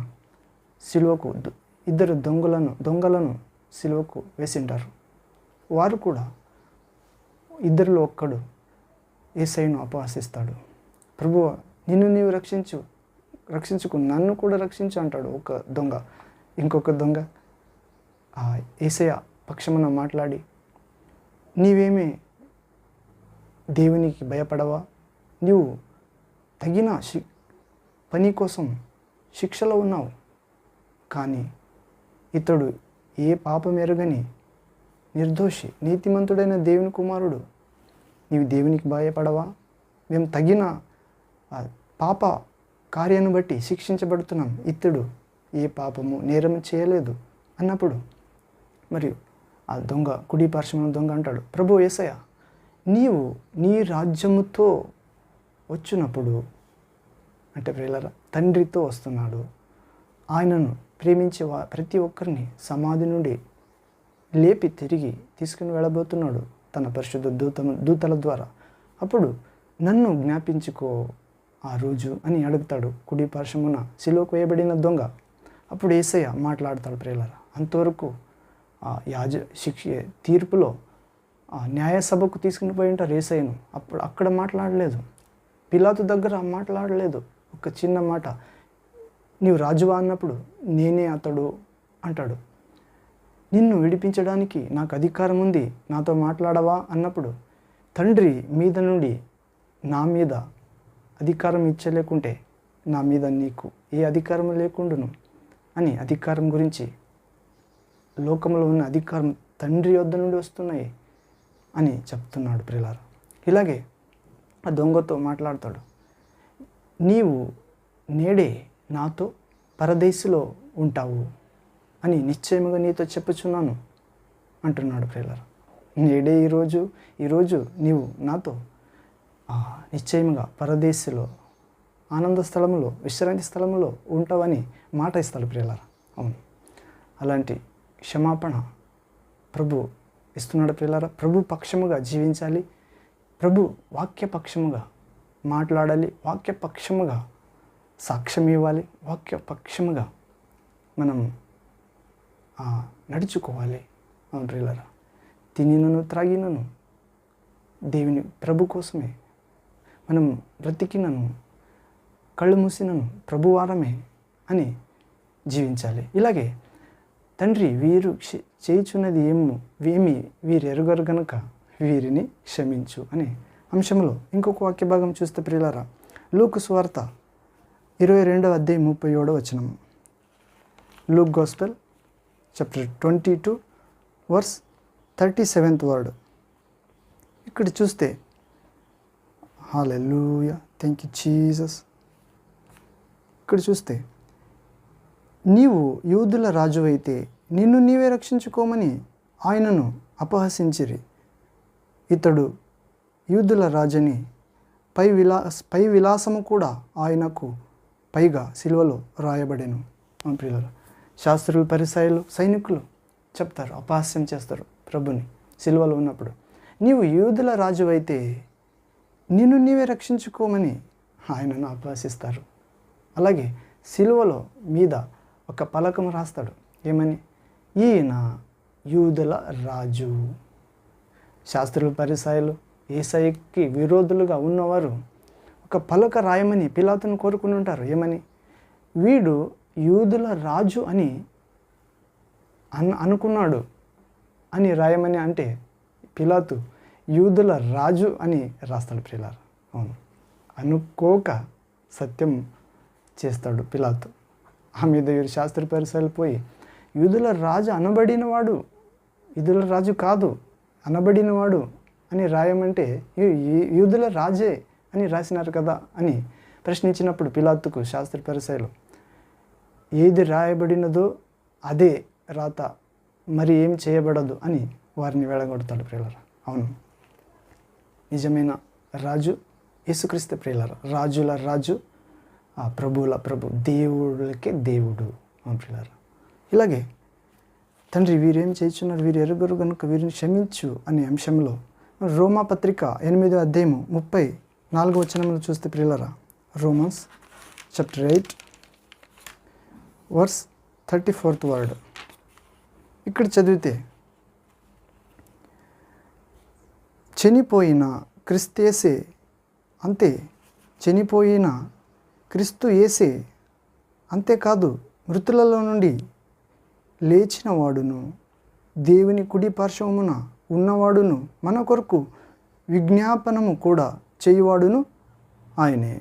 సిలువకు 2 దొంగలను సిలువకు వేసింటారు. వారు కూడా ఇద్దరిలో ఒక్కడు యేసయ్యను అపహసిస్తాడు. ప్రభువా, నిన్ను నీవు రక్షించుకు, నన్ను కూడా రక్షించు అంటాడు ఒక దొంగ. ఇంకొక దొంగ యేసయ్య పక్షమున మాట్లాడి, నీవేమీ దేవునికి భయపడవా, నీవు తగిన పని కోసం శిక్షలో ఉన్నావు, కానీ ఇతడు ఏ పాపం ఎరుగని నిర్దోషి, నీతిమంతుడైన దేవుని కుమారుడు, నీవు దేవునికి భయపడవా, మేము తగిన పాప కార్యాన్ని బట్టి శిక్షించబడుతున్నాం, ఇతడు ఏ పాపము నేరం చేయలేదు అన్నప్పుడు మరియు ఆ దొంగ, కుడి పార్శ్వమున దొంగ అంటాడు, ప్రభు యేసయ్య, నీవు నీ రాజ్యముతో వచ్చినప్పుడు, అంటే ప్రియులారా తండ్రితో వస్తున్నాడు, ఆయనను ప్రేమించే ప్రతి ఒక్కరిని సమాధి నుండి లేపి తిరిగి తీసుకుని వెళ్ళబోతున్నాడు తన పరిశుద్ధ దూతల ద్వారా. అప్పుడు నన్ను జ్ఞాపించుకో ఆ రోజు అని అడుగుతాడు కుడి పార్శ్వమున సిలువకు వేయబడిన దొంగ. అప్పుడు యేసయ్య మాట్లాడతాడు ప్రియులారా. అంతవరకు తీర్పులో న్యాయసభకు తీసుకుని పోయి ఉంటారు యేసయ్యను. అప్పుడు అక్కడ మాట్లాడలేదు, పిలాతు దగ్గర మాట్లాడలేదు. ఒక చిన్న మాట, నీవు రాజువా అన్నప్పుడు నేనే అతడు అంటాడు. నిన్ను విడిపించడానికి నాకు అధికారం ఉంది, నాతో మాట్లాడవా అన్నప్పుడు తండ్రి మీద నుండి నా మీద అధికారం ఇచ్చలేకుంటే నా మీద నీకు ఏ అధికారం లేకుండును అని అధికారం గురించి, లోకంలో ఉన్న అధికారం తండ్రి వద్ద నుండి వస్తున్నాయి అని చెప్తున్నాడు ప్రియులారా. ఇలాగే ఆ దొంగతో మాట్లాడతాడు, నీవు నేడే నాతో పరదేశిలో ఉంటావు అని నిశ్చయముగా నీతో చెప్పుచున్నాను అంటున్నాడు ప్రియులారా. నేడే ఈరోజు నీవు నాతో నిశ్చయముగా పరదేశిలో, ఆనంద స్థలములో, విశ్రాంతి స్థలములో ఉంటావని మాట ఇస్తాడు ప్రియులారా. అవును, అలాంటి క్షమాపణ ప్రభు ఇస్తున్నాడు ప్రియులారా. ప్రభు పక్షముగా జీవించాలి, ప్రభు వాక్యపక్షముగా మాట్లాడాలి, వాక్యపక్షముగా సాక్ష్యం ఇవ్వాలి, వాక్యపక్షముగా మనం నడుచుకోవాలి. అవును ప్రియులారా, తినినను త్రాగినను దేవుని ప్రభు కోసమే, మనం బ్రతికినను కళ్ళు మూసినను ప్రభువారమే అని జీవించాలి. ఇలాగే తండ్రి వీరు చేయుచున్నది ఏమి వీరు ఎరుగరు గనుక వీరిని క్షమించు అనే అంశంలో ఇంకొక వాక్య భాగం చూస్తే ప్రియులారా, లూకు సువార్త 22:37 లూక్ గాస్పెల్ చాప్టర్ 22 వర్స్ 37. ఇక్కడ చూస్తే హల్లెలూయా, థ్యాంక్ యూ జీసస్. ఇక్కడ చూస్తే, నీవు యూదుల రాజు అయితే నిన్ను నీవే రక్షించుకోమని ఆయనను అపహసించిరి. ఇతడు యూదుల రాజని పై విలాసము కూడా ఆయనకు పైగా సిలువలో రాయబడెను. ప్రియులారా, శాస్త్రులు, పరిసయ్యులు, సైనికులు చెప్తారు, అపహాస్యం చేస్తారు ప్రభుని సిలువలో ఉన్నప్పుడు. నీవు యూదుల రాజు అయితే నిన్ను నీవే రక్షించుకోమని ఆయనను అపహసిస్తారు. అలాగే సిలువలో మీద ఒక పలకం రాస్తాడు, ఏమని? ఈయన యూదుల రాజు. శాస్త్రులు, పరిసయ్యులు, యేసయ్యకి విరోధులుగా ఉన్నవారు ఒక పలక రాయమని పిలాతును కోరుకుని ఉంటారు. ఏమని? వీడు యూదుల రాజు అని అనుకున్నాడు అని రాయమని అంటే పిలాతు యూదుల రాజు అని రాస్తాడు ప్రియులారా. అవును, అనుకోక సత్యం చేస్తాడు పిలాతు. ఆ మీద వీరు శాస్త్ర పరిసయ్యులు పోయి యూదుల రాజు అనబడినవాడు, యూదుల రాజు కాదు అనబడినవాడు అని రాయమంటే యూదుల రాజే అని రాసినారు కదా అని ప్రశ్నించినప్పుడు పిలాతుకు శాస్త్ర పరిసయ్యులు ఏది రాయబడినదో అదే రాత, మరి ఏం చేయబడదు అని వారిని వెళ్ళగొడతాడు ప్రియులారా. అవును, నిజమైన రాజు యేసుక్రీస్తు ప్రియులారా. రాజుల రాజు, ప్రభువుల ప్రభు, దేవుళ్ళకే దేవుడు. అవును ప్రియులారా. ఇలాగే తండ్రి వీరేం చేయుచున్నారు, వీరు ఎరుగరు కనుక వీరిని క్షమించు అనే అంశంలో రోమా పత్రిక 8:34 చూస్తే ప్రియులారా, రోమన్స్ చాప్టర్ 8 వర్స్ 34. ఇక్కడ చదివితే, చనిపోయిన క్రీస్తు యేసే అంతేకాదు మృతులలో నుండి లేచిన వాడును, దేవుని కుడి పార్శ్వమున ఉన్నవాడును, మన కొరకు విజ్ఞాపనము కూడా చేయువాడును ఆయనే.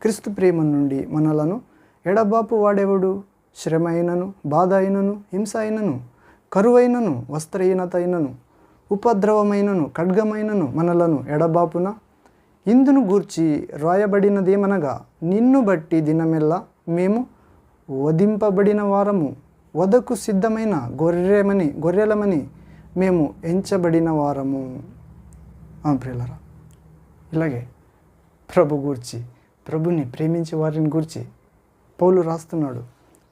క్రీస్తు ప్రేమ నుండి మనలను ఎడబాపు వాడెవడు? శ్రమ అయినను, బాధ అయినను, హింస అయినను, కరువైనను, వస్త్రహీనత అయినను, ఉపద్రవమైనను, ఖడ్గమైనను మనలను ఎడబాపున. ఇందును గూర్చి రాయబడినదేమనగా, నిన్ను బట్టి దినమెల్లా మేము వధింపబడిన వారము, వధకు సిద్ధమైన గొర్రెలమని మేము ఎంచబడిన వారము. ప్రియులారా, ఇలాగే ప్రభు గూర్చి, ప్రభుని ప్రేమించే వారిని గూర్చి పౌలు రాస్తున్నాడు.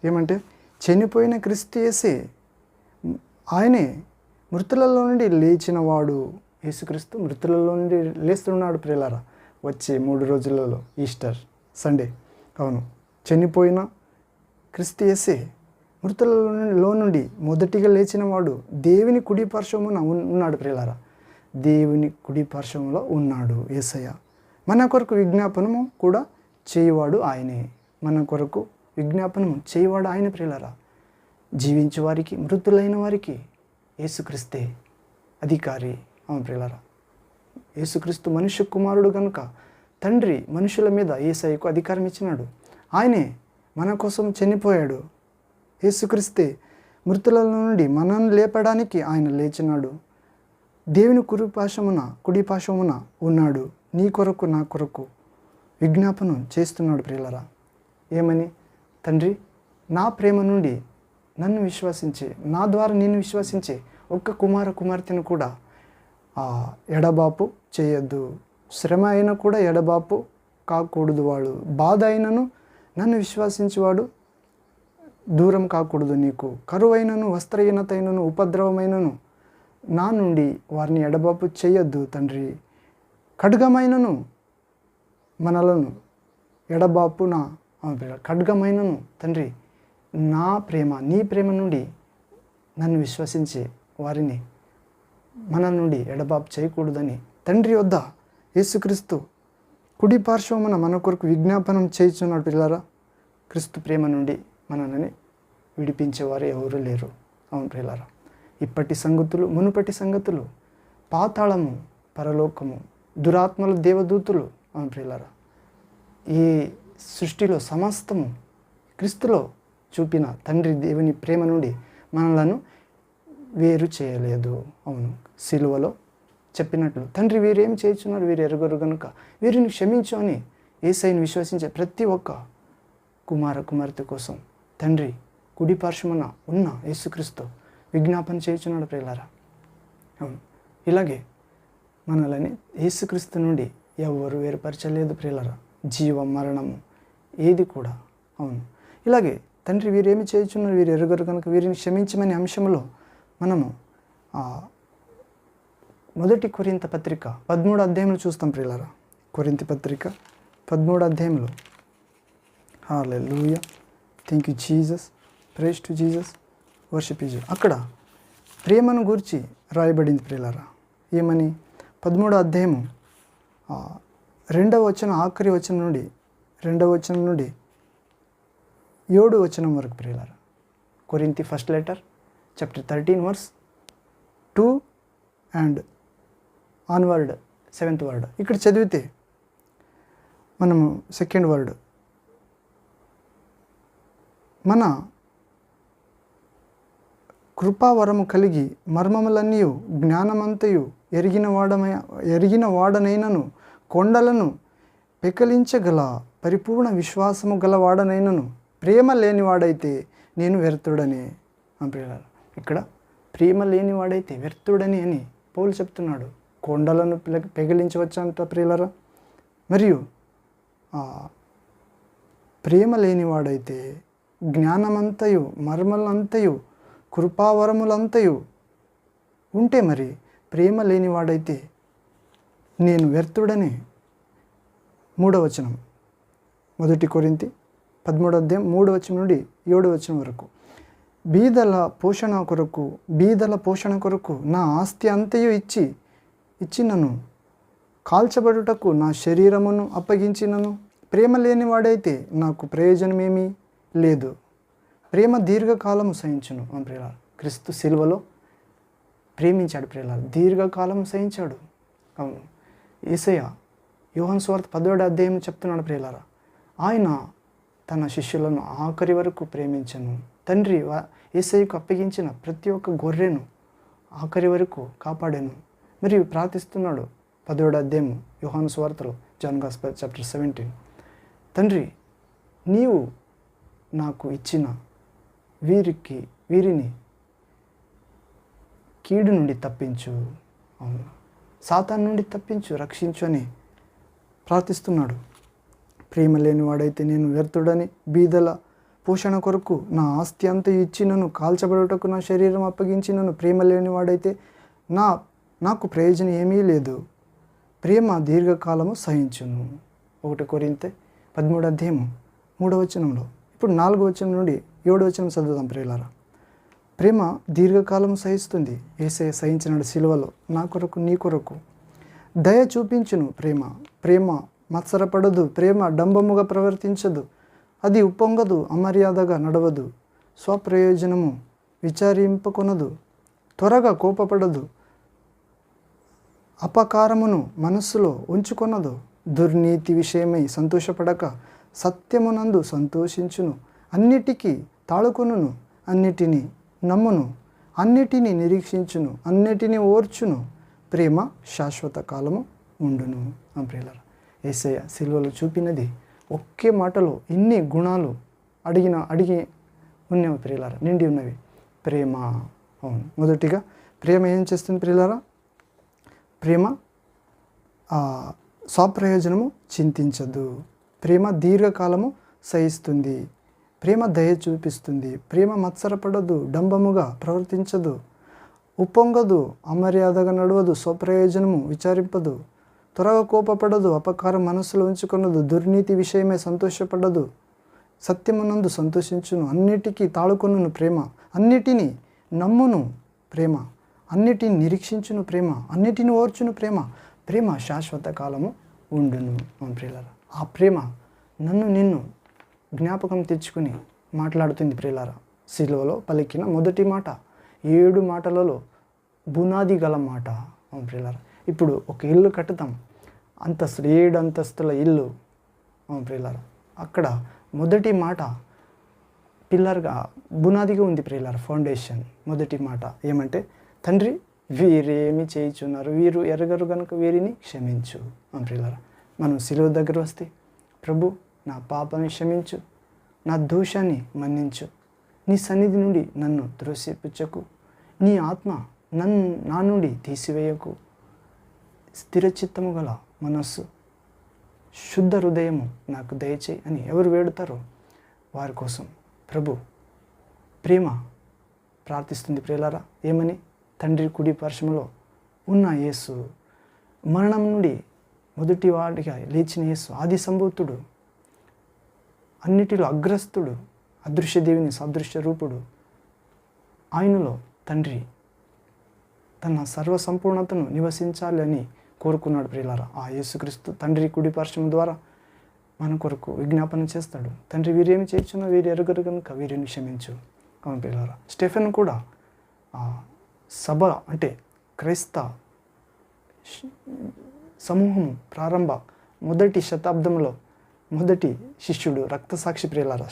ఏమంటే, చనిపోయిన క్రీస్తు యేసే, ఆయనే మృతులలో నుండి లేచినవాడు. యేసుక్రీస్తు మృతులలో నుండి లేస్తున్నాడు ప్రియులారా. వచ్చే 3 రోజులలో ఈస్టర్ సండే. అవును, చనిపోయిన క్రీస్తు యేసే మృతులలో నుండి మొదటిగా లేచినవాడు దేవుని కుడి పార్శ్వమున ఉన్నాడు ప్రియులారా. దేవుని కుడి పార్శ్వములో ఉన్నాడు యేసయ్య. మన కొరకు విజ్ఞాపనము కూడా చేయువాడు ఆయనే. మన కొరకు విజ్ఞాపనము చేయువాడు ఆయన ప్రియులారా. జీవించే వారికి, మృతులైన వారికి యేసుక్రీస్తే అధికారి. అవును ప్రియులారా, యేసుక్రీస్తు మనుష్య కుమారుడు కనుక తండ్రి మనుషుల మీద యేసయ్యకు అధికారం ఇచ్చినాడు. ఆయనే మన కోసం చనిపోయాడు. యేసుక్రీస్తే మృతుల నుండి మనల్ని లేపడానికి ఆయన లేచినాడు. దేవుని కుడి పాశమున ఉన్నాడు. నీ కొరకు నా కొరకు విజ్ఞాపనం చేస్తున్నాడు ప్రియులారా. ఏమని? తండ్రి, నా ప్రేమ నుండి నన్ను విశ్వసించే, నా ద్వారా నేను విశ్వసించే ఒక్క కుమార్తెను కూడా ఎడబాపు చేయొద్దు. శ్రమ అయినా కూడా ఎడబాపు కాకూడదు. వాడు బాధ అయినను నన్ను విశ్వసించేవాడు దూరం కాకూడదు. నీకు కరువైనను, వస్త్రహీనతైనను, ఉపద్రవమైనను నా నుండి వారిని ఎడబాపు చేయొద్దు తండ్రి. ఖడ్గమైనను మనలను ఎడబాపున ఖడ్గమైనను తండ్రి, నా ప్రేమ, నీ ప్రేమ నుండి నన్ను విశ్వసించే వారిని మన నుండి ఎడబాపు చేయకూడదని తండ్రి వద్ద యేసుక్రీస్తు కుడి పార్శ్వమున మన కొరకు విజ్ఞాపనం చేయుచున్నాడు పిల్లరా. క్రీస్తు ప్రేమ నుండి మనల్ని విడిపించేవారు ఎవరు లేరు. అవును ప్రియులారా, ఇప్పటి సంగతులు, మునుపటి సంగతులు, పాతాళము, పరలోకము, దురాత్మలు, దేవదూతులు, అవును ప్రియులారా, ఈ సృష్టిలో సమస్తము క్రీస్తులో చూపిన తండ్రి దేవుని ప్రేమ నుండి మనలను వేరు చేయలేదు. అవును, సిలువలో చెప్పినట్లు తండ్రి వీరేం చేయుచున్నారు, వీరు ఎరుగరు కనుక వీరిని క్షమించు అని యేసయ్యను విశ్వసించే ప్రతి ఒక్క కుమార్తె కోసం తండ్రి కుడి పార్శ్వమున ఉన్న యేసుక్రీస్తు విజ్ఞాపన చేయుచున్నాడు ప్రియులారా. అవును, ఇలాగే మనల్ని యేసుక్రీస్తు నుండి ఎవరు వేరుపరచలేదు ప్రియులారా. జీవం, మరణము ఏది కూడా. అవును, ఇలాగే తండ్రి వీరేమి చేయుచున్నారు, వీరు ఎరుగరు కనుక వీరిని క్షమించమనే అంశంలో మనము మొదటి కొరింథీ పత్రిక 13వ అధ్యాయంలో చూస్తాం ప్రియులారా. కొరింథీ పత్రిక 13వ అధ్యాయంలో, hallelujah, thank you Jesus, praise to Jesus, worship you. అక్కడ ప్రేమను గురించి రాయబడింది ప్రియులారా. ఏమని? 13వ అధ్యాయము 2వ వచనం, ఆఖరి వచనం నుండి 2వ వచనం నుండి 7వ వచనం వరకు ప్రియులారా. కొరింథీ first letter chapter 13 verse 2 and onward 7th word. ఇక్కడ చదివితే మనము 2nd వర్డ్, మన కృపావరము కలిగి మర్మములన్నీ జ్ఞానమంతయు ఎరిగిన వాడనైనను కొండలను పెకలించగల పరిపూర్ణ విశ్వాసము గలవాడనైనను ప్రేమ లేనివాడైతే నేను వ్యర్థుడని. ప్రియులారా, ఇక్కడ ప్రేమ లేనివాడైతే వ్యర్థుడని అని పౌలు చెప్తున్నాడు. కొండలను పెగిలించవచ్చంట ప్రియులారా. మరియు ప్రేమ లేనివాడైతే జ్ఞానమంతయు, మర్మలంతయు, కృపావరములంతయు ఉంటే మరి ప్రేమ లేనివాడైతే నేను వ్యర్థుడని. 3వ వచనం, మొదటి కొరింథీ 13వ అధ్యాయం 3వ వచనం నుండి 7వ వచనం వరకు. బీదల పోషణ కొరకు నా ఆస్తి అంతయు ఇచ్చినను, కాల్చబడుటకు నా శరీరమును అప్పగించినను ప్రేమ లేనివాడైతే నాకు ప్రయోజనమేమీ లేదు. ప్రేమ దీర్ఘకాలము సహించును. ప్రియులారా, క్రీస్తు సిలువలో ప్రేమించాడు ప్రియులారా, దీర్ఘకాలము సహించాడు. అవును, యేసయ్య యోహాను సువార్త 10వ అధ్యాయం చెప్తున్నాడు ప్రియులారా, ఆయన తన శిష్యులను ఆఖరి వరకు ప్రేమించను. తండ్రి యేసయ్యకు అప్పగించిన ప్రతి ఒక్క గొర్రెను ఆఖరి వరకు కాపాడాను. మరియు ప్రార్థిస్తున్నాడు 10వ అధ్యాయం యోహాను సువార్తలో, జాన్ గాస్పెల్ చాప్టర్ 17. తండ్రి, నీవు నాకు ఇచ్చిన వీరిని కీడు నుండి తప్పించు, అవును, సాతాను నుండి తప్పించు, రక్షించు అని ప్రార్థిస్తున్నాడు. ప్రేమ లేనివాడైతే నేను వ్యర్థుడని, బీదల పోషణ కొరకు నా ఆస్తి అంతా ఇచ్చినను, కాల్చబడుటకు నా శరీరం అప్పగించినను ప్రేమ లేనివాడైతే నాకు ప్రయోజనం ఏమీ లేదు. ప్రేమ దీర్ఘకాలము సహించును. 1 కొరింథీ 13వ అధ్యాయం 3వ వచనంలో. ఇప్పుడు 4వ వచనం నుండి 7వ వచనం చదువుదాం ప్రియులారా. ప్రేమ దీర్ఘకాలము సహిస్తుంది. యేసయ్య సహించినాడు సిలువలో నా కొరకు, నీ కొరకు. దయ చూపించును ప్రేమ మత్సరపడదు, ప్రేమ డంబముగా ప్రవర్తించదు, అది ఉప్పొంగదు, అమర్యాదగా నడవదు, స్వప్రయోజనము విచారింపకొనదు, త్వరగా కోపపడదు, అపకారమును మనస్సులో ఉంచుకొనదు, దుర్నీతి విషయమై సంతోషపడక సత్యమునందు సంతోషించును, అన్నిటికీ తాళుకొనును, అన్నిటినీ నమ్మును, అన్నిటినీ నిరీక్షించును, అన్నిటినీ ఓర్చును, ప్రేమ శాశ్వత కాలము ఉండును. ప్రియులారా, యేసయ్య సిలువలో చూపినది ఒకే మాటలో ఇన్ని గుణాలు అడిగి ఉన్నవి ప్రియులారా, నిండి ఉన్నవి. ప్రేమ, అవును, మొదటిగా ప్రేమ ఏం చేస్తుంది ప్రియులారా? ప్రేమ స్వప్రయోజనము చింతించదు, ప్రేమ దీర్ఘకాలము సహిస్తుంది, ప్రేమ దయ చూపిస్తుంది, ప్రేమ మత్సరపడదు, డంబముగా ప్రవర్తించదు, ఉప్పొంగదు, అమర్యాదగా నడవదు, స్వప్రయోజనము విచారింపదు, త్వరగా కోపపడదు, అపకారం మనస్సులో ఉంచుకొనదు, దుర్నీతి విషయమై సంతోషపడదు, సత్యమునందు సంతోషించును, అన్నిటికీ తాళుకొనును, ప్రేమ అన్నిటినీ నమ్మును, ప్రేమ అన్నిటిని నిరీక్షించును, ప్రేమ అన్నిటిని ఓర్చును, ప్రేమ ప్రేమ శాశ్వత కాలము ఉండును. ప్రియులారా, ఆ ప్రేమ నన్ను నిన్ను జ్ఞాపకం తెచ్చుకుని మాట్లాడుతుంది ప్రియులారా. సిలువలో పలికిన మొదటి మాట 7 మాటలలో బునాది గల మాట. ప్రియులారా, ఇప్పుడు ఒక ఇల్లు కట్టుతాం, 7 అంతస్తుల ఇల్లు. ప్రియులారా, అక్కడ మొదటి మాట పిల్లర్గా బునాదిగా ఉంది ప్రియులారా, ఫౌండేషన్. మొదటి మాట ఏమంటే, తండ్రి వీరేమి చేయుచున్నారు, వీరు ఎరగరు గనుక వీరిని క్షమించు. ప్రియులారా, మనం సిలువ దగ్గర వస్తే, ప్రభు నా పాపాన్ని క్షమించు, నా దోషాన్ని మన్నించు, నీ సన్నిధి నుండి నన్ను త్రోసిపుచ్చకు, నీ ఆత్మ నా నుండి తీసివేయకు, స్థిరచిత్తము గల మనస్సు, శుద్ధ హృదయము నాకు దయచేయి అని ఎవరు వేడుతారో వారి కోసం ప్రభు ప్రేమ ప్రార్థిస్తుంది ప్రియులారా. ఏమని? తండ్రి కుడి పార్శ్వములో ఉన్న యేసు, మరణం నుండి మొదటి వాడిగా లేచిన యేసు, ఆది సంభూతుడు, అన్నిటిలో అగ్రస్తుడు, అదృశ్య దేవుని సదృశ్య రూపుడు, ఆయనలో తండ్రి తన సర్వసంపూర్ణతను నివసించాలి అని కోరుకున్నాడు ప్రియులారా. ఆ యేసుక్రీస్తు తండ్రి కుడి పార్శ్వం ద్వారా మన కొరకు విజ్ఞాపన చేస్తాడు. తండ్రి వీరేమి చేయించున్నా వీరు ఎరుగరు కనుక వీరిని క్షమించు. అవును ప్రియులారా, స్టెఫెన్ కూడా సభ అంటే క్రైస్త సమూహం ప్రారంభ మొదటి శతాబ్దంలో మొదటి శిష్యుడు, రక్తసాక్షి ప్రియులారా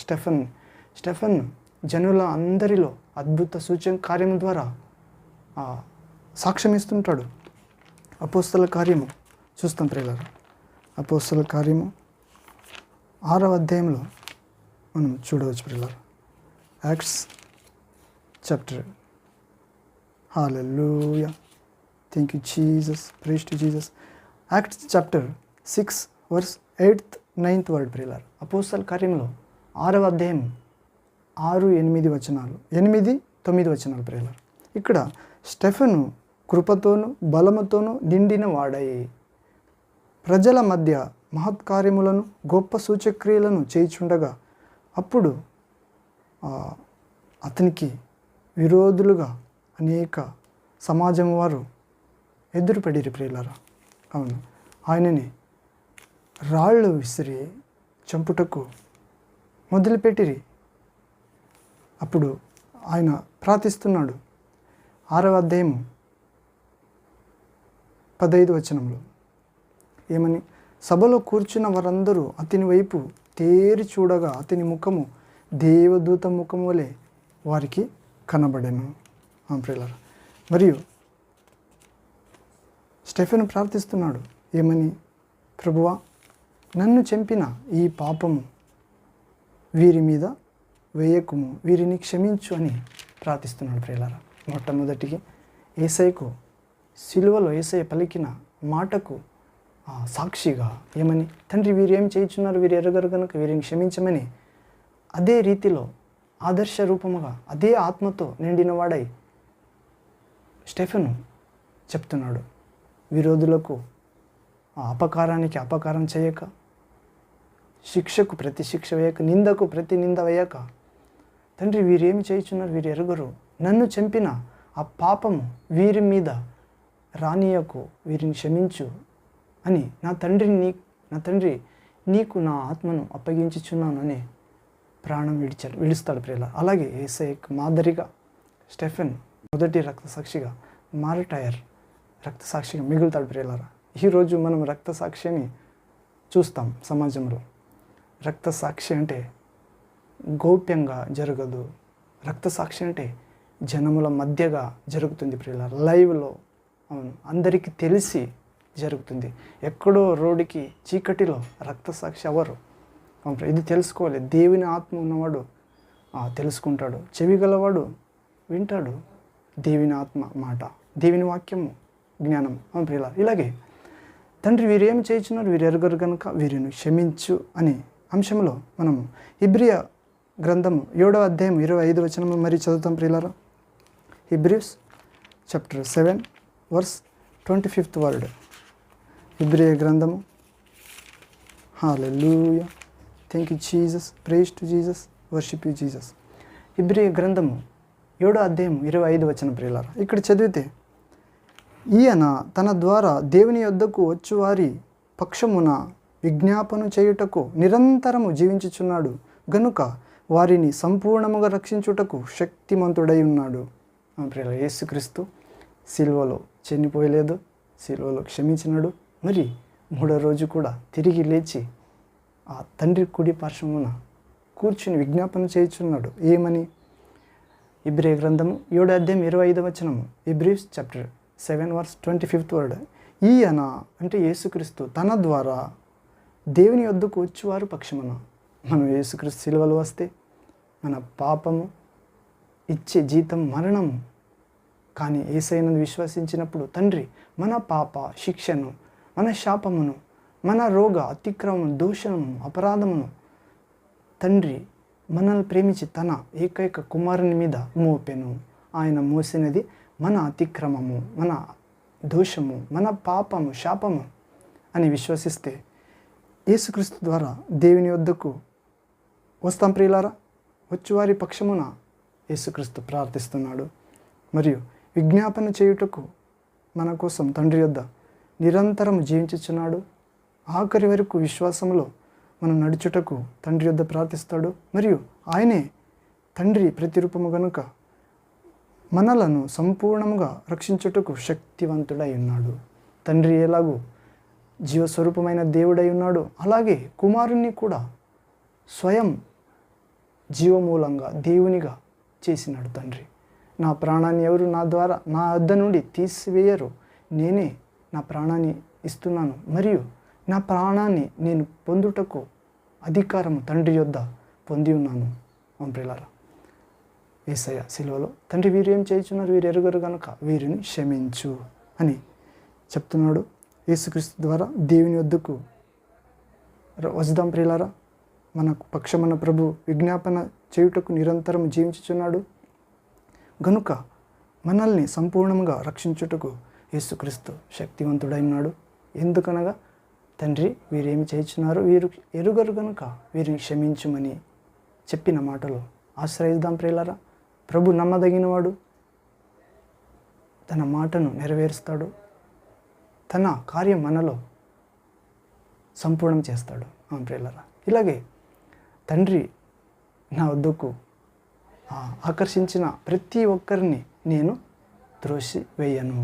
స్టెఫెన్ జనుల అందరిలో అద్భుత సూచన కార్యం ద్వారా సాక్ష్యం ఇస్తుంటాడు. అపోస్తల కార్యము చూస్తాం ప్రియులారా. అపోస్తల కార్యము 6వ అధ్యాయంలో మనం చూడవచ్చు ప్రియులారా. Acts chapter, hallelujah, thank you Jesus, praise to Jesus. Acts chapter 6 verse 8th 9th word ప్రియులారా. అపోస్తల కార్యంలో 6వ అధ్యాయం 6-8 వచనాలు, 8-9 వచనాలు ప్రియులారా. ఇక్కడ స్టెఫెను కృపతోను బలముతోనూ నిండిన వాడై ప్రజల మధ్య మహత్కార్యములను గొప్ప సూచక్రియలను చేయుచుండగా, అప్పుడు అతనికి విరోధులుగా అనేక సమాజం వారు ఎదురుపడిరి ప్రియులారా. అవును, ఆయనని రాళ్ళు విసిరి చంపుటకు మొదలుపెట్టిరి. అప్పుడు ఆయన ప్రార్థిస్తున్నాడు. 6వ అధ్యాయము 15 వచనంలో ఏమని? సభలో కూర్చున్న వారందరూ అతని వైపు తేరి చూడగా అతని ముఖము దేవదూత ముఖము వలె వారికి కనబడెను. ప్రియులారా, మరియు స్టెఫెన్ ప్రార్థిస్తున్నాడు. ఏమని? ప్రభువా, నన్ను చంపిన ఈ పాపము వీరి మీద వేయకుము, వీరిని క్షమించు అని ప్రార్థిస్తున్నాడు ప్రియులారా. మొట్టమొదటికి యేసయ్యకు సిలువలో యేసయ్య పలికిన మాటకు సాక్షిగా ఏమని? తండ్రి వీరు ఏం చేయుచున్నారు, వీరు ఎరగరు కనుక వీరిని క్షమించమని అదే రీతిలో ఆదర్శ రూపముగా అదే ఆత్మతో నిండిన వాడై స్టెఫెను చెప్తున్నాడు. విరోధులకు అపకారానికి అపకారం చేయక, శిక్షకు ప్రతి శిక్ష వేయక, నిందకు ప్రతి నింద వేయక, తండ్రి వీరేమి చేయుచున్నారు, వీరు ఎరుగరు, నన్ను చంపిన ఆ పాపము వీరి మీద రానియకు, వీరిని క్షమించు అని నా తండ్రిని నా తండ్రి నీకు నా ఆత్మను అప్పగించుచున్నాను అని ప్రాణం విడుస్తాడు ప్రియుల. అలాగే యేసయ్యకు మాదిరిగా స్టెఫెన్ మొదటి రక్తసాక్షిగా, మార్టైర్ రక్తసాక్షిగా మిగులుతాడు ప్రియులారా. ఈరోజు మనం రక్తసాక్షిని చూస్తాం సమాజంలో. రక్తసాక్షి అంటే గోప్యంగా జరగదు. రక్తసాక్షి అంటే జనముల మధ్యగా జరుగుతుంది ప్రియులారా, లైవ్లో. అవును, అందరికీ తెలిసి జరుగుతుంది. ఎక్కడో రోడ్డుకి చీకటిలో రక్తసాక్షి ఎవరు? అవును, ఇది తెలుసుకోవాలి. దేవుని ఆత్మ ఉన్నవాడు తెలుసుకుంటాడు, చెవి గలవాడు వింటాడు దేవుని ఆత్మ మాట, దేవుని వాక్యము, జ్ఞానం. అవును ప్రియులారా, ఇలాగే తండ్రి వీరు ఏం చేయించున్నారు, వీరు ఎరుగరు కనుక వీరిని క్షమించు అనే అంశంలో మనము హెబ్రీ గ్రంథము 7వ అధ్యాయం 25వ వచనము మరి చదువుతాం ప్రియులారా. Hebrews chapter 7 verse 25th word. హెబ్రీ గ్రంథము. Hallelujah, thank you Jesus, praise to Jesus, worship you Jesus. హెబ్రీ గ్రంథము 7వ అధ్యాయం 25వ వచనం ప్రియులారా. ఇక్కడ చదివితే, ఈయన తన ద్వారా దేవుని యొద్దకు వచ్చువారి పక్షమున విజ్ఞాపన చేయుటకు నిరంతరము జీవించుచున్నాడు గనుక వారిని సంపూర్ణముగా రక్షించుటకు శక్తిమంతుడై ఉన్నాడు. ప్రియులారా, యేసుక్రీస్తు సిలువలో చనిపోయలేదు, సిలువలో క్షమించినాడు. మరి 3వ రోజు కూడా తిరిగి లేచి ఆ తండ్రి కుడి పార్శ్వమున కూర్చుని విజ్ఞాపన చేయుచున్నాడు. ఏమని? హెబ్రీ గ్రంథము 7వ అధ్యాయం 25వ వచనము. హెబ్రీస్ చాప్టర్ 7 వర్స్ 25th వర్డ్. ఈయన అంటే యేసుక్రీస్తు తన ద్వారా దేవుని యొద్దకు వచ్చేవారు పక్షమున. మనం యేసుక్రీస్తు సిలువలో వస్తే మన పాపము ఇచ్చే జీతం మరణము. కానీ యేసయ్యను విశ్వసించినప్పుడు తండ్రి మన పాప శిక్షను, మన శాపమును, మన రోగ అతిక్రమము, దోషము, అపరాధమును తండ్రి మనల్ని ప్రేమించి తన ఏకైక కుమారుని మీద మోపెను. ఆయన మోసినది మన అతిక్రమము, మన దోషము, మన పాపము, శాపము అని విశ్వసిస్తే యేసుక్రీస్తు ద్వారా దేవుని వద్దకు వస్తాం ప్రియులారా. వచ్చువారి పక్షమున యేసుక్రీస్తు ప్రార్థిస్తున్నాడు. మరియు విజ్ఞాపన చేయుటకు మన కోసం తండ్రి యొద్ద నిరంతరం జీవించుచున్నాడు. ఆఖరి వరకు విశ్వాసంలో మనం నడుచుటకు తండ్రి యొద్ద ప్రార్థిస్తాడు. మరియు ఆయనే తండ్రి ప్రతిరూపము గనుక మనలను సంపూర్ణంగా రక్షించుటకు శక్తివంతుడై ఉన్నాడు. తండ్రి ఎలాగూ జీవస్వరూపమైన దేవుడై ఉన్నాడు, అలాగే కుమారుణ్ణి కూడా స్వయం జీవమూలంగా దేవునిగా చేసినాడు తండ్రి. నా ప్రాణాన్ని ఎవరు నా ద్వారా నా వద్ద నుండి తీసివేయరు, నేనే నా ప్రాణాన్ని ఇస్తున్నాను. మరియు నా ప్రాణాన్ని నేను పొందుటకు అధికారము తండ్రి యొద్ద పొంది ఉన్నాను. ప్రియులారా, యేసయ్య సిలువలో తండ్రి వీరు ఏం చేయుచున్నారు, వీరు ఎరుగరు కనుక వీరిని క్షమించు అని చెప్తున్నాడు. యేసుక్రీస్తు ద్వారా దేవుని వద్దకు వస్తాం ప్రియులారా. మనకు పక్షమన్న ప్రభు విజ్ఞాపన చేయుటకు నిరంతరం జీవించుచున్నాడు గనుక మనల్ని సంపూర్ణంగా రక్షించుటకు యేసుక్రీస్తు శక్తివంతుడై ఉన్నాడు. ఎందుకనగా తండ్రి వీరేమి చేయుచున్నారు, వీరు ఎరుగరు కనుక వీరిని క్షమించుమని చెప్పిన మాటలు ఆశ్రయిద్దాం ప్రియులారా. ప్రభు నమ్మదగినవాడు, తన మాటను నెరవేరుస్తాడు, తన కార్యం మనలో సంపూర్ణం చేస్తాడు. ప్రియులారా, ఇలాగే తండ్రి నా వద్దకు ఆకర్షించిన ప్రతి ఒక్కరిని నేను త్రోసి వేయను.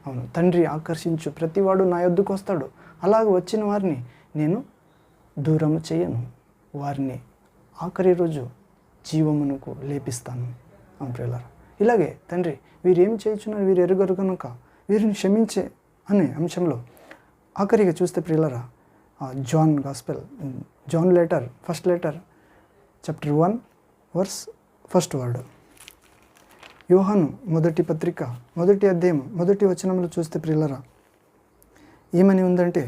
అవును, తండ్రి ఆకర్షించు ప్రతివాడు నా వద్దకు వస్తాడు. అలాగ వచ్చిన వారిని నేను దూరం చేయను, వారిని ఆఖరి రోజు జీవమునకు లేపిస్తాను. ప్రియులారా, ఇలాగే తండ్రి వీరు ఏం చేయుచున్నారు, వీరు ఎరుగరు కనుక వీరిని క్షమించే అనే అంశంలో ఆఖరిగా చూస్తే ప్రియులారా, John letter, first letter chapter 1 verse 1st word. యోహాను మొదటి పత్రిక 1వ అధ్యాయం 1వ వచనంలో చూస్తే ప్రియులారా ఏమని ఉందంటే,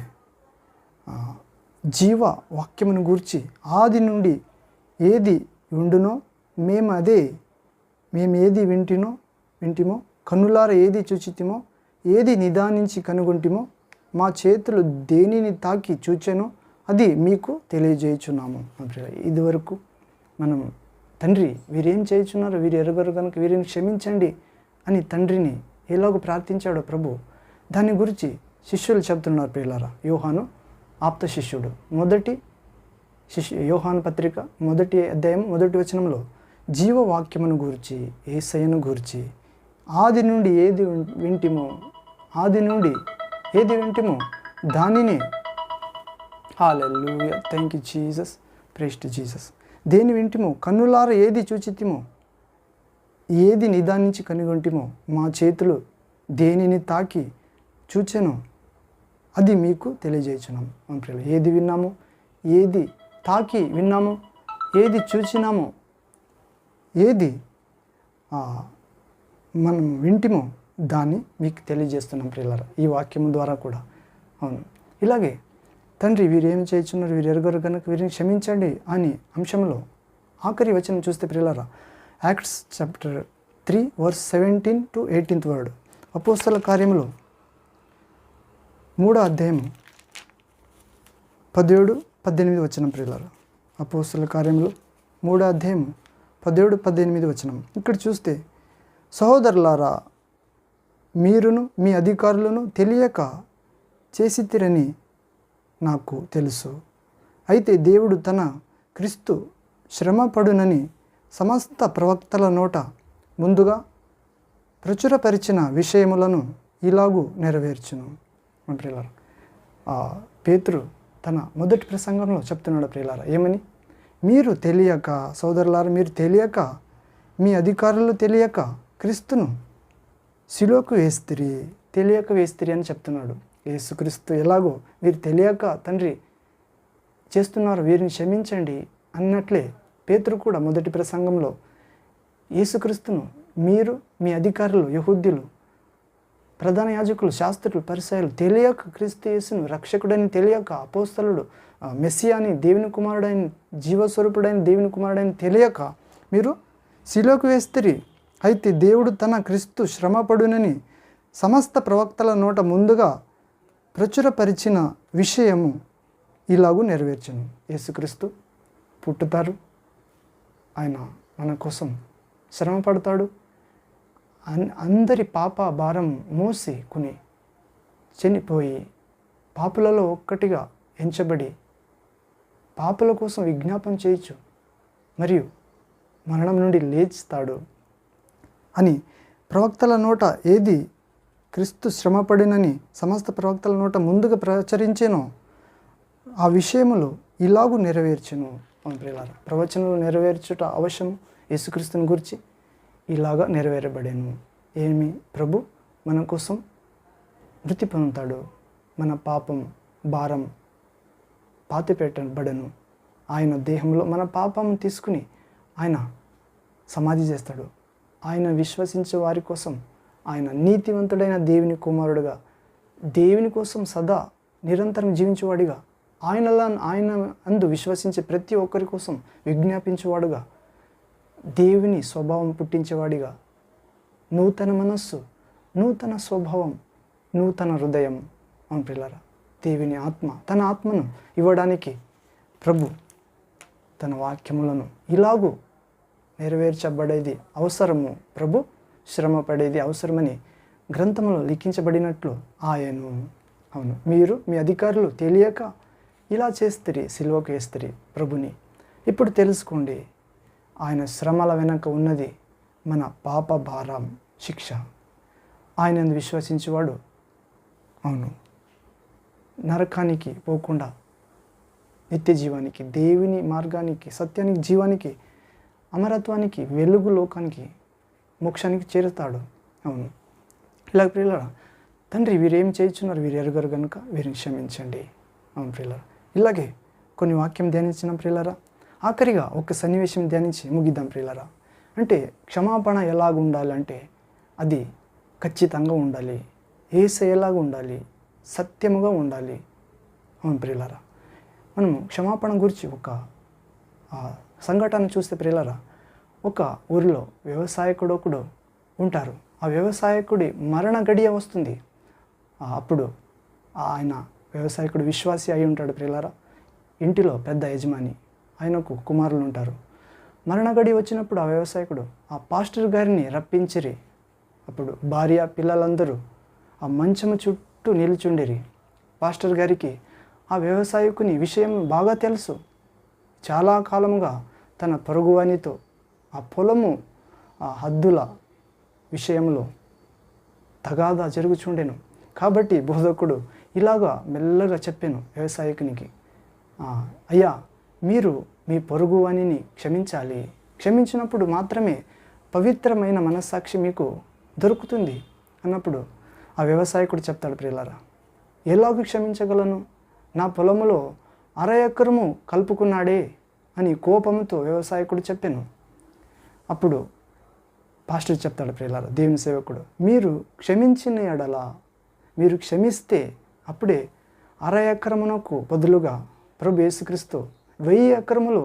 జీవ వాక్యమును గూర్చి ఆది నుండి ఏది ఉండునో మేము ఏది వింటిమో కన్నులార ఏది చూచితిమో ఏది నిదానించి కనుగొంటిమో మా చేతులు దేనిని తాకి చూచెనో అది మీకు తెలియజేయుచున్నాము. ఇదివరకు మనం తండ్రి వీరేం చేయుచున్నారు, వీరు ఎరుగరు కనుక వీరిని క్షమించండి అని తండ్రిని ఎలాగో ప్రార్థించాడో ప్రభు, దాని గురించి శిష్యులు చెప్తున్నారు ప్రియులారా. యోహాను ఆప్త శిష్యుడు. యోహాను పత్రిక 1వ అధ్యాయం 1వ వచనంలో జీవవాక్యమును గూర్చి, యేసయ్యను గూర్చి ఆది నుండి ఏది వింటిమో దానిని hallelujah, thank you Jesus, praise to Jesus. దేని వింటిమో, కన్నులార ఏది చూచితిమో, ఏది నిదానించి కనుగొంటిమో, మా చేతులు దేనిని తాకి చూచెనో అది మీకు తెలియజేయుచున్నాము. మన ప్రియులు, ఏది విన్నామో, ఏది తాకి విన్నామో, ఏది చూచినామో, ఏది మనం వింటిమో దాన్ని మీకు తెలియజేస్తున్నాం ప్రియులారా, ఈ వాక్యము ద్వారా కూడా. అవును, ఇలాగే తండ్రి వీరు ఏమి చేయుచున్నారు, వీరు ఎరుగరు కనుక వీరిని క్షమించండి అని అంశంలో ఆఖరి వచనం చూస్తే ప్రియులారా, Acts chapter 3 verse 17 to 18th word, అపోస్తల కార్యములు 3వ అధ్యాయం 17-18 వచనం ప్రియులారా. అపోస్తల కార్యములు 3వ అధ్యాయం 17-18 వచనం. ఇక్కడ చూస్తే, సహోదరులారా, మీరును మీ అధికారులను తెలియక చేసితిరని నాకు తెలుసు. అయితే దేవుడు తన క్రీస్తు శ్రమపడునని సమస్త ప్రవక్తల నోట ముందుగా ప్రచురపరిచిన విషయములను ఇలాగూ నెరవేర్చును. ప్రియులారా, పేతురు తన మొదటి ప్రసంగంలో చెప్తున్నాడు ప్రియులారా, ఏమని? మీరు తెలియక, సోదరులారా, మీరు తెలియక, మీ అధికారులు తెలియక క్రీస్తును శిలువకు తెలియక వేస్తిరి అని చెప్తున్నాడు. యేసుక్రీస్తు ఎలాగో వీరు తెలియక తండ్రి చేస్తున్నారు, వీరిని క్షమించండి అన్నట్లే పేతురు కూడా మొదటి ప్రసంగంలో యేసుక్రీస్తును మీరు మీ అధికారులు, యెహూద్యులు, ప్రధాన యాజకులు, శాస్త్రులు, పరిసయ్యులు తెలియక, క్రీస్తు యేసును రక్షకుడని తెలియక, అపోస్తలుడు మెస్సియాని, దేవుని కుమారుడైన, జీవస్వరూపుడైన దేవుని కుమారుడైన తెలియక మీరు శిలువకు వేస్తిరి. అయితే దేవుడు తన క్రీస్తు శ్రమపడునని సమస్త ప్రవక్తల నోట ముందుగా ప్రచురపరిచిన విషయము ఇలాగూ నెరవేర్చును. యేసుక్రీస్తు పుట్టుతారు, ఆయన మన కోసం శ్రమ పడతాడు, అందరి పాప భారం మోసి కొని చనిపోయి పాపులలో ఒక్కటిగా ఎంచబడి పాపుల కోసం విజ్ఞాపన చేయొచ్చు, మరియు మరణం నుండి లేస్తాడు అని ప్రవక్తల నోట ఏది క్రీస్తు శ్రమపడినని సమస్త ప్రవక్తల నోట ముందుగా ప్రచురించేనో ఆ విషయములు ఇలాగూ నెరవేర్చును. ప్రియులారా, ప్రవచనలు నెరవేర్చుట అవశ్యం. యేసుక్రీస్తుని గురించి ఇలాగా నెరవేరబడేను. ఏమి? ప్రభు మన కోసం మృతి పొందుతాడు, మన పాపం భారం పాతిపెట్టబడను, ఆయన దేహంలో మన పాపం తీసుకుని ఆయన సమాధి చేస్తాడు. ఆయన విశ్వసించే వారి కోసం ఆయన నీతివంతుడైన దేవుని కుమారుడుగా, దేవుని కోసం సదా నిరంతరం జీవించేవాడిగా, ఆయన అందు విశ్వసించే ప్రతి ఒక్కరి కోసం విజ్ఞాపించేవాడుగా, దేవుని స్వభావం పుట్టించేవాడిగా, నూతన మనస్సు, నూతన స్వభావం, నూతన హృదయం. అవును ప్రియులారా, దేవుని ఆత్మ, తన ఆత్మను ఇవ్వడానికి ప్రభు తన వాక్యములను ఇలాగూ నెరవేర్చబడేది అవసరము. ప్రభు శ్రమ పడేది అవసరమని గ్రంథములో లిఖించబడినట్లు ఆయను. అవును, మీరు మీ అధికారులు తెలియక ఇలా చేస్తిరి, సిలువకు వేస్తిరి ప్రభుని. ఇప్పుడు తెలుసుకోండి, ఆయన శ్రమల వెనక ఉన్నది మన పాప భారం, శిక్ష. ఆయన విశ్వసించేవాడు అవును నరకానికి పోకుండా నిత్య జీవానికి, దేవుని మార్గానికి, సత్యానికి, జీవానికి, అమరత్వానికి, వెలుగు లోకానికి, మోక్షానికి చేరుతాడు. అవును, ఇలా ప్రియులారా, తండ్రి వీరేం చేయుచున్నారు, వీరు ఎరుగరు కనుక వీరిని క్షమించండి. అవును ప్రియులారా, ఇలాగే కొన్ని వాక్యం ధ్యానించిన ప్రియులారా, ఆఖరిగా ఒక సన్నివేశం ధ్యానించి ముగిద్దాం ప్రియులారా. అంటే క్షమాపణ ఎలాగ ఉండాలంటే అది ఖచ్చితంగా ఉండాలి, యేసయ్యలాగా ఉండాలి, సత్యముగా ఉండాలి. అవును ప్రియులారా, మనము క్షమాపణ గురించి ఒక సంఘటన చూస్తే ప్రియులారా, ఒక ఊరిలో వ్యవసాయకుడు ఒకడు ఉంటారు. ఆ వ్యవసాయకుడి మరణ గడియ వస్తుంది. అప్పుడు ఆయన వ్యవసాయకుడు విశ్వాసి అయి ఉంటాడు ప్రియులారా. ఇంటిలో పెద్ద యజమాని, ఆయనకు కుమారులు ఉంటారు. మరణ గడి వచ్చినప్పుడు ఆ వ్యవసాయకుడు ఆ పాస్టర్ గారిని రప్పించిరి. అప్పుడు భార్య, పిల్లలందరూ ఆ మంచము చుట్టూ నిలుచుండిరి. పాస్టర్ గారికి ఆ వ్యవసాయకుని విషయం బాగా తెలుసు. చాలా కాలముగా తన పొరుగువానితో ఆ పొలము ఆ హద్దుల విషయంలో తగాదా జరుగుచుండెను. కాబట్టి బోధకుడు ఇలాగా మెల్లగా చెప్పాను వ్యవసాయకునికి, అయ్యా, మీరు మీ పొరుగువానిని క్షమించాలి. క్షమించినప్పుడు మాత్రమే పవిత్రమైన మనస్సాక్షి మీకు దొరుకుతుంది అన్నప్పుడు ఆ వ్యవసాయకుడు చెప్తాడు, ప్రియులారా, ఎలాగూ క్షమించగలను? నా పొలములో 1/2 ఎకరము కలుపుకున్నాడే అని కోపంతో వ్యవసాయకుడు చెప్పాను. అప్పుడు పాస్టర్ చెప్తాడు, ప్రియులారా, దేవుని సేవకుడు, మీరు క్షమించిన ఎడల, మీరు క్షమిస్తే అప్పుడే 1/2 ఎకరమునకు బదులుగా ప్రభు యేసుక్రీస్తు 1000 ఎకరములు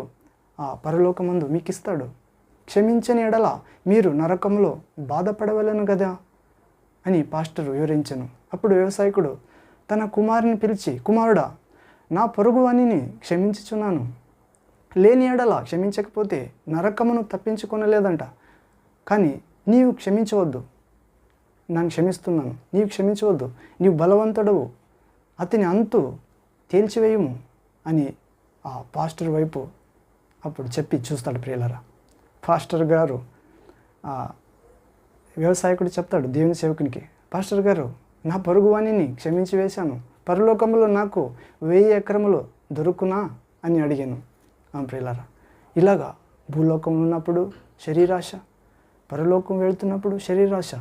ఆ పరలోకమందు మీకు ఇస్తాడు. క్షమించని ఎడల మీరు నరకములో బాధపడవలను కదా అని పాస్టర్ వివరించను. అప్పుడు వ్యవసాయకుడు తన కుమారుని పిలిచి, కుమారుడా, నా పొరుగువానిని క్షమించుచున్నాను, లేని ఎడల క్షమించకపోతే నరకమును తప్పించుకొనలేదంట. కానీ నీవు క్షమించవద్దు, నన్ను క్షమిస్తున్నాను, నీవు క్షమించవద్దు, నీవు బలవంతుడవు, అతని అంతు తేల్చివేయము అని ఆ పాస్టర్ వైపు అప్పుడు చెప్పి చూస్తాడు. ప్రియులారా, పాస్టర్ గారు వ్యవసాయకుడు చెప్తాడు దేవుని సేవకునికి, పాస్టర్ గారు, నా పొరుగువానిని క్షమించి వేశాను, పరలోకములో నాకు 1000 ఎకరములు దొరుకునా అని అడిగాను. ప్రియులారా, ఇలాగా భూలోకంలో ఉన్నప్పుడు శరీరాశ, పరలోకం వెళుతున్నప్పుడు శరీరాశ.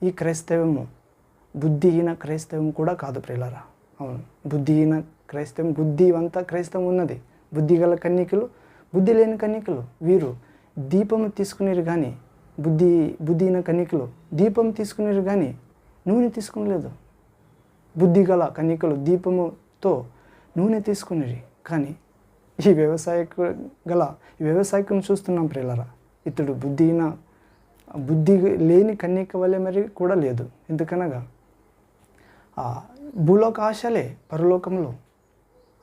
ఈ క్రైస్తవము బుద్ధిహీన క్రైస్తవం కూడా కాదు ప్రియులారా. అవును, బుద్ధిహీన క్రైస్తవం, బుద్ధివంత క్రైస్తవం ఉన్నది. బుద్ధి గల కన్యకలు, బుద్ధి లేని కన్యకలు, వీరు దీపము తీసుకునేరు కానీ, బుద్ధిహీన కన్యకలు దీపం తీసుకునేరు కానీ నూనె తీసుకునలేదు. బుద్ధి గల కన్యకలు దీపముతో నూనె తీసుకునేరి. కానీ ఈ వ్యవసాయకుని చూస్తున్నాం ప్రియులారా, ఇతడు బుద్ధి లేని కన్యక వలె మరి కూడా లేదు. ఎందుకనగా భూలోక ఆశలే పరలోకంలో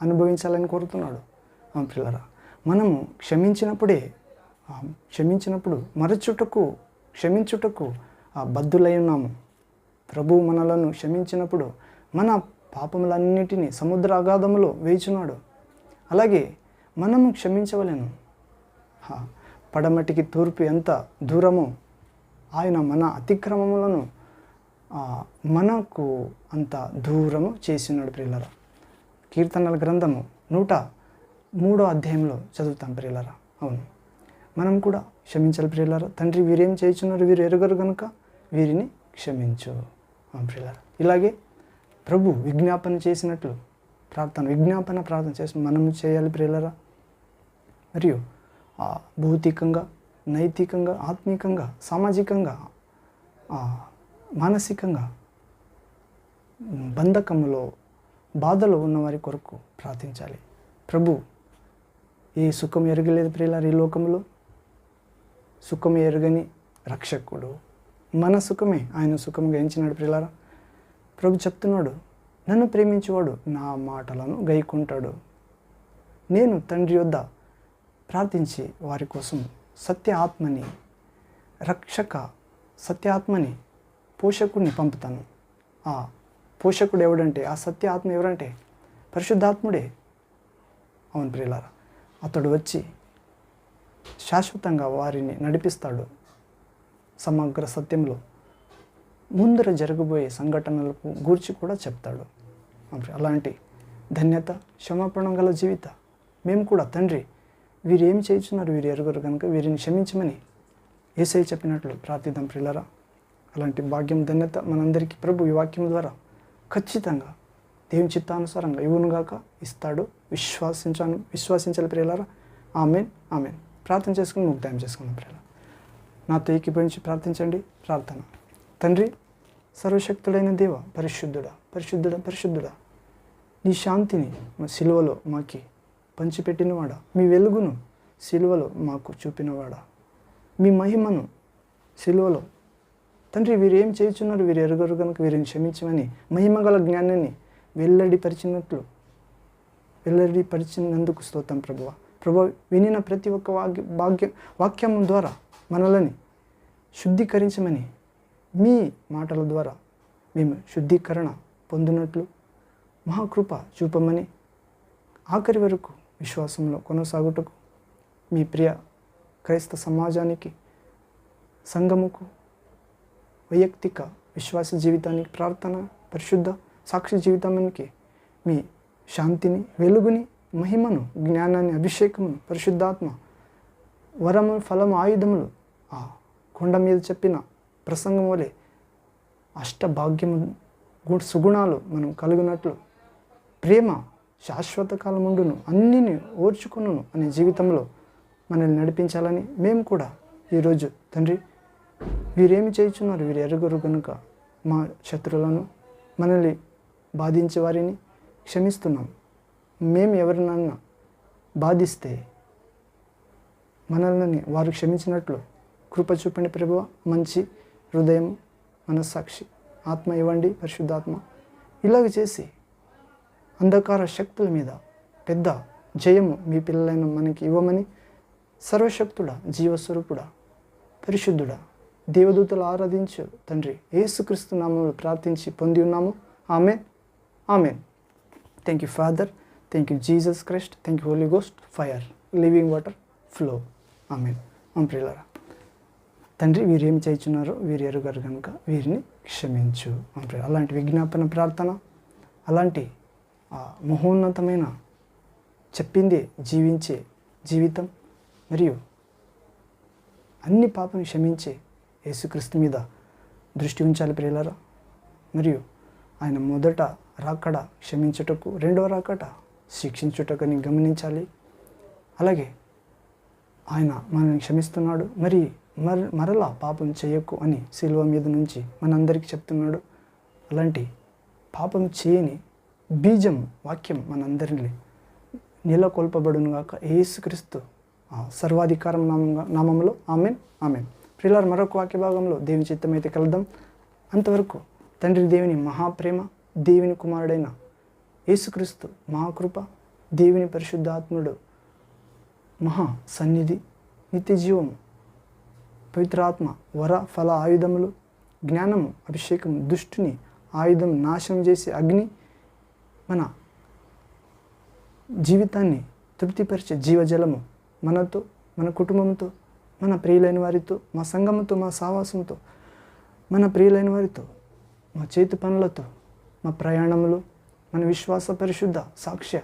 అనుభవించాలని కోరుతున్నాడు. ప్రియులారా, మనము క్షమించినప్పుడు క్షమించుటకు బద్ధులై ఉన్నాము. ప్రభువు మనలను క్షమించినప్పుడు మన పాపములన్నిటినీ సముద్ర అగాధములో వేయుచున్నాడు. అలాగే మనము క్షమించవలెను. పడమటికి తూర్పు ఎంత దూరమో ఆయన మన అతిక్రమములను మనకు అంత దూరము చేసినాడు. ప్రియులారా, కీర్తనల గ్రంథము 103వ అధ్యాయంలో చదువుతాం ప్రియులారా. అవును, మనం కూడా క్షమించాలి ప్రియులారా. తండ్రి, వీరేం చేయుచున్నారు, వీరు ఎరుగరు కనుక వీరిని క్షమించు. ప్రియులారా, ఇలాగే ప్రభు విజ్ఞాపన చేసినట్లు విజ్ఞాపన ప్రార్థన చేసి మనము చేయాలి ప్రియులారా. మరియు భౌతికంగా, నైతికంగా, ఆత్మీకంగా, సామాజికంగా, మానసికంగా బంధకములో, బాధలో ఉన్నవారి కొరకు ప్రార్థించాలి. ప్రభు ఏ సుఖం ఎరగలేదు ప్రియులారా. ఈ లోకంలో సుఖం ఎరగని రక్షకుడు, మన సుఖమే ఆయన సుఖంగా ఎంచినాడు ప్రియులారా. ప్రభు చెప్తున్నాడు, నన్ను ప్రేమించేవాడు నా మాటలను గైకుంటాడు. నేను తండ్రి యొద్ద ప్రార్థించి వారి కోసం సత్యాత్మని పోషకుడిని పంపుతాను. ఆ పోషకుడు ఎవడంటే, ఆ సత్యాత్మ ఎవరంటే పరిశుద్ధాత్ముడే. అవును ప్రియులారా, అతడు వచ్చి శాశ్వతంగా వారిని నడిపిస్తాడు. సమగ్ర సత్యంలో ముందర జరగబోయే సంఘటనలకు గూర్చి కూడా చెప్తాడు. అలాంటి ధన్యత, క్షమాపణ గల జీవిత మేము కూడా, తండ్రి, వీరు ఏమి చేయుచున్నారు, వీరు ఎరుగరు కనుక వీరిని క్షమించమని యేసయ్య చెప్పినట్లు ప్రార్థిద్దాం ప్రియులారా. అలాంటి భాగ్యం, ధన్యత మనందరికీ ప్రభు ఈ వాక్యం ద్వారా ఖచ్చితంగా దేవుని చిత్తానుసారంగా ఇవ్వనుగాక, ఇస్తాడు. విశ్వాసించాలి ప్రియులారా. ఆమేన్, ఆమేన్. ప్రార్థన చేసుకుని ముక్తాయం చేసుకుందాం ప్రియులారా. నాతో ఏకీభవించి ప్రార్థించండి. ప్రార్థన. తండ్రి, సర్వశక్తుడైన దేవ, పరిశుద్ధుడా, నీ శాంతిని మా సిలువలో మాకి పంచిపెట్టినవాడా, మీ వెలుగును సిలువలో మాకు చూపినవాడా, మీ మహిమను సిలువలో, తండ్రి, వీరు ఏం చేయుచున్నారు, వీరు ఎరుగరు కనుక వీరిని క్షమించమని మహిమగల జ్ఞానాన్ని వెల్లడిపరిచినందుకు స్తోత్రం ప్రభువా. వినిన ప్రతి ఒక్క వాక్యం ద్వారా మనల్ని శుద్ధీకరించమని, మీ మాటల ద్వారా మేము శుద్ధీకరణ పొందినట్లు మహాకృప చూపమని ఆఖరి వరకు విశ్వాసంలో కొనసాగుటకు మీ ప్రియ క్రైస్తవ సమాజానికి, సంఘముకు, వైయక్తిక విశ్వాస జీవితానికి, ప్రార్థన, పరిశుద్ధ సాక్షి జీవితానికి మీ శాంతిని, వెలుగుని, మహిమను, జ్ఞానాన్ని, అభిషేకమును, పరిశుద్ధాత్మ వరము, ఫలము, ఆయుధములు ఆ కొండ మీద చెప్పిన ప్రసంగం వలె అష్టభాగ్యము, సుగుణాలు మనం కలిగినట్లు, ప్రేమ శాశ్వత కాలముండును, అన్నిని ఓర్చుకును అనే జీవితంలో మనల్ని నడిపించాలని మేము కూడా ఈరోజు తండ్రి వీరేమి చేయుచున్నారు వీరు ఎరుగరు కనుక మా శత్రువులను, మనల్ని బాధించే వారిని క్షమిస్తున్నాం. మేము ఎవరినన్నా బాధిస్తే మనల్ని వారు క్షమించినట్లు కృప చూపండి ప్రభువా. మంచి హృదయం, మనస్సాక్షి, ఆత్మ ఇవ్వండి పరిశుద్ధాత్మ. ఇలాగ చేసి అంధకార శక్తుల మీద పెద్ద జయము మీ పిల్లలైన మనకి ఇవ్వమని సర్వశక్తుడా, జీవస్వరూపుడా, పరిశుద్ధుడా, దేవదూతలు ఆరాధించు తండ్రి యేసుక్రీస్తు నామములో ప్రార్థించి పొంది ఉన్నాము. Amen, amen. Thank you father, thank you Jesus Christ, thank you Holi ghost, fire, living water, flow. Amen. ప్రియులారా, తండ్రి వీరేమి చేయుచున్నారో వీరు ఎరుగరు కనుక వీరిని క్షమించు. అలాంటి విజ్ఞాపన ప్రార్థన, అలాంటి మహోన్నతమైన చెప్పిందే జీవించే జీవితం మరియు అన్ని పాపం క్షమించే యేసుక్రీస్తు మీద దృష్టి ఉంచాలి ప్రియులారా. మరియు ఆయన మొదట రాకడ క్షమించుటకు, రెండవ రాకడ శిక్షించుటకని గమనించాలి. అలాగే ఆయన మనల్ని క్షమిస్తున్నాడు, మరలా పాపం చేయకు అని సిలువ మీద నుంచి మనందరికీ చెప్తున్నాడు. అలాంటి పాపం చేయని బీజం వాక్యం మనందరినీ నెలకొల్పబడును గాక యేసుక్రీస్తు సర్వాధికారం నామంలో. Amen, amen. ప్రియులారా, మరొక వాక్య భాగంలో దేవుని చిత్తమైతే కలుద్దాం. అంతవరకు తండ్రి దేవుని మహాప్రేమ, దేవుని కుమారుడైన యేసుక్రీస్తు మహాకృప, దేవుని పరిశుద్ధాత్ముడు మహా సన్నిధి, నిత్య జీవము, పవిత్రాత్మ, వర, ఫల, ఆయుధములు, జ్ఞానము, అభిషేకం, దుష్టుని ఆయుధం నాశనం చేసే అగ్ని, మన జీవితాన్ని తృప్తిపరిచే జీవజలము మనతో, మన కుటుంబంతో, మన ప్రియులైన వారితో, మా సంఘముతో, మా సావాసంతో, మన ప్రియులైన వారితో, మా చేతి పనులతో, మా ప్రయాణములు, మన విశ్వాస, పరిశుద్ధ, సాక్ష్య,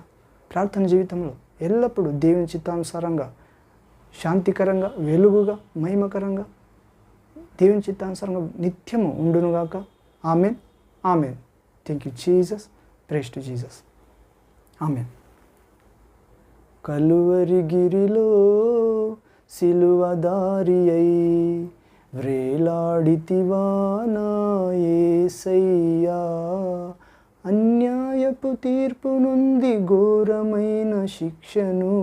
ప్రార్థన జీవితంలో ఎల్లప్పుడూ దేవుని చిత్తానుసారంగా, శాంతికరంగా, వెలుగుగా, మహిమకరంగా, దేవుని చిత్తానుసారంగా నిత్యము ఉండునుగాక. Amen, amen. Thank you Jesus. Praise to Jesus. Amen. కలువరిగిరిలో సిలువదారి అయి వ్రేలాడితివా నా యేసయ్యా, అన్యాయపు తీర్పు నుండి ఘోరమైన శిక్షను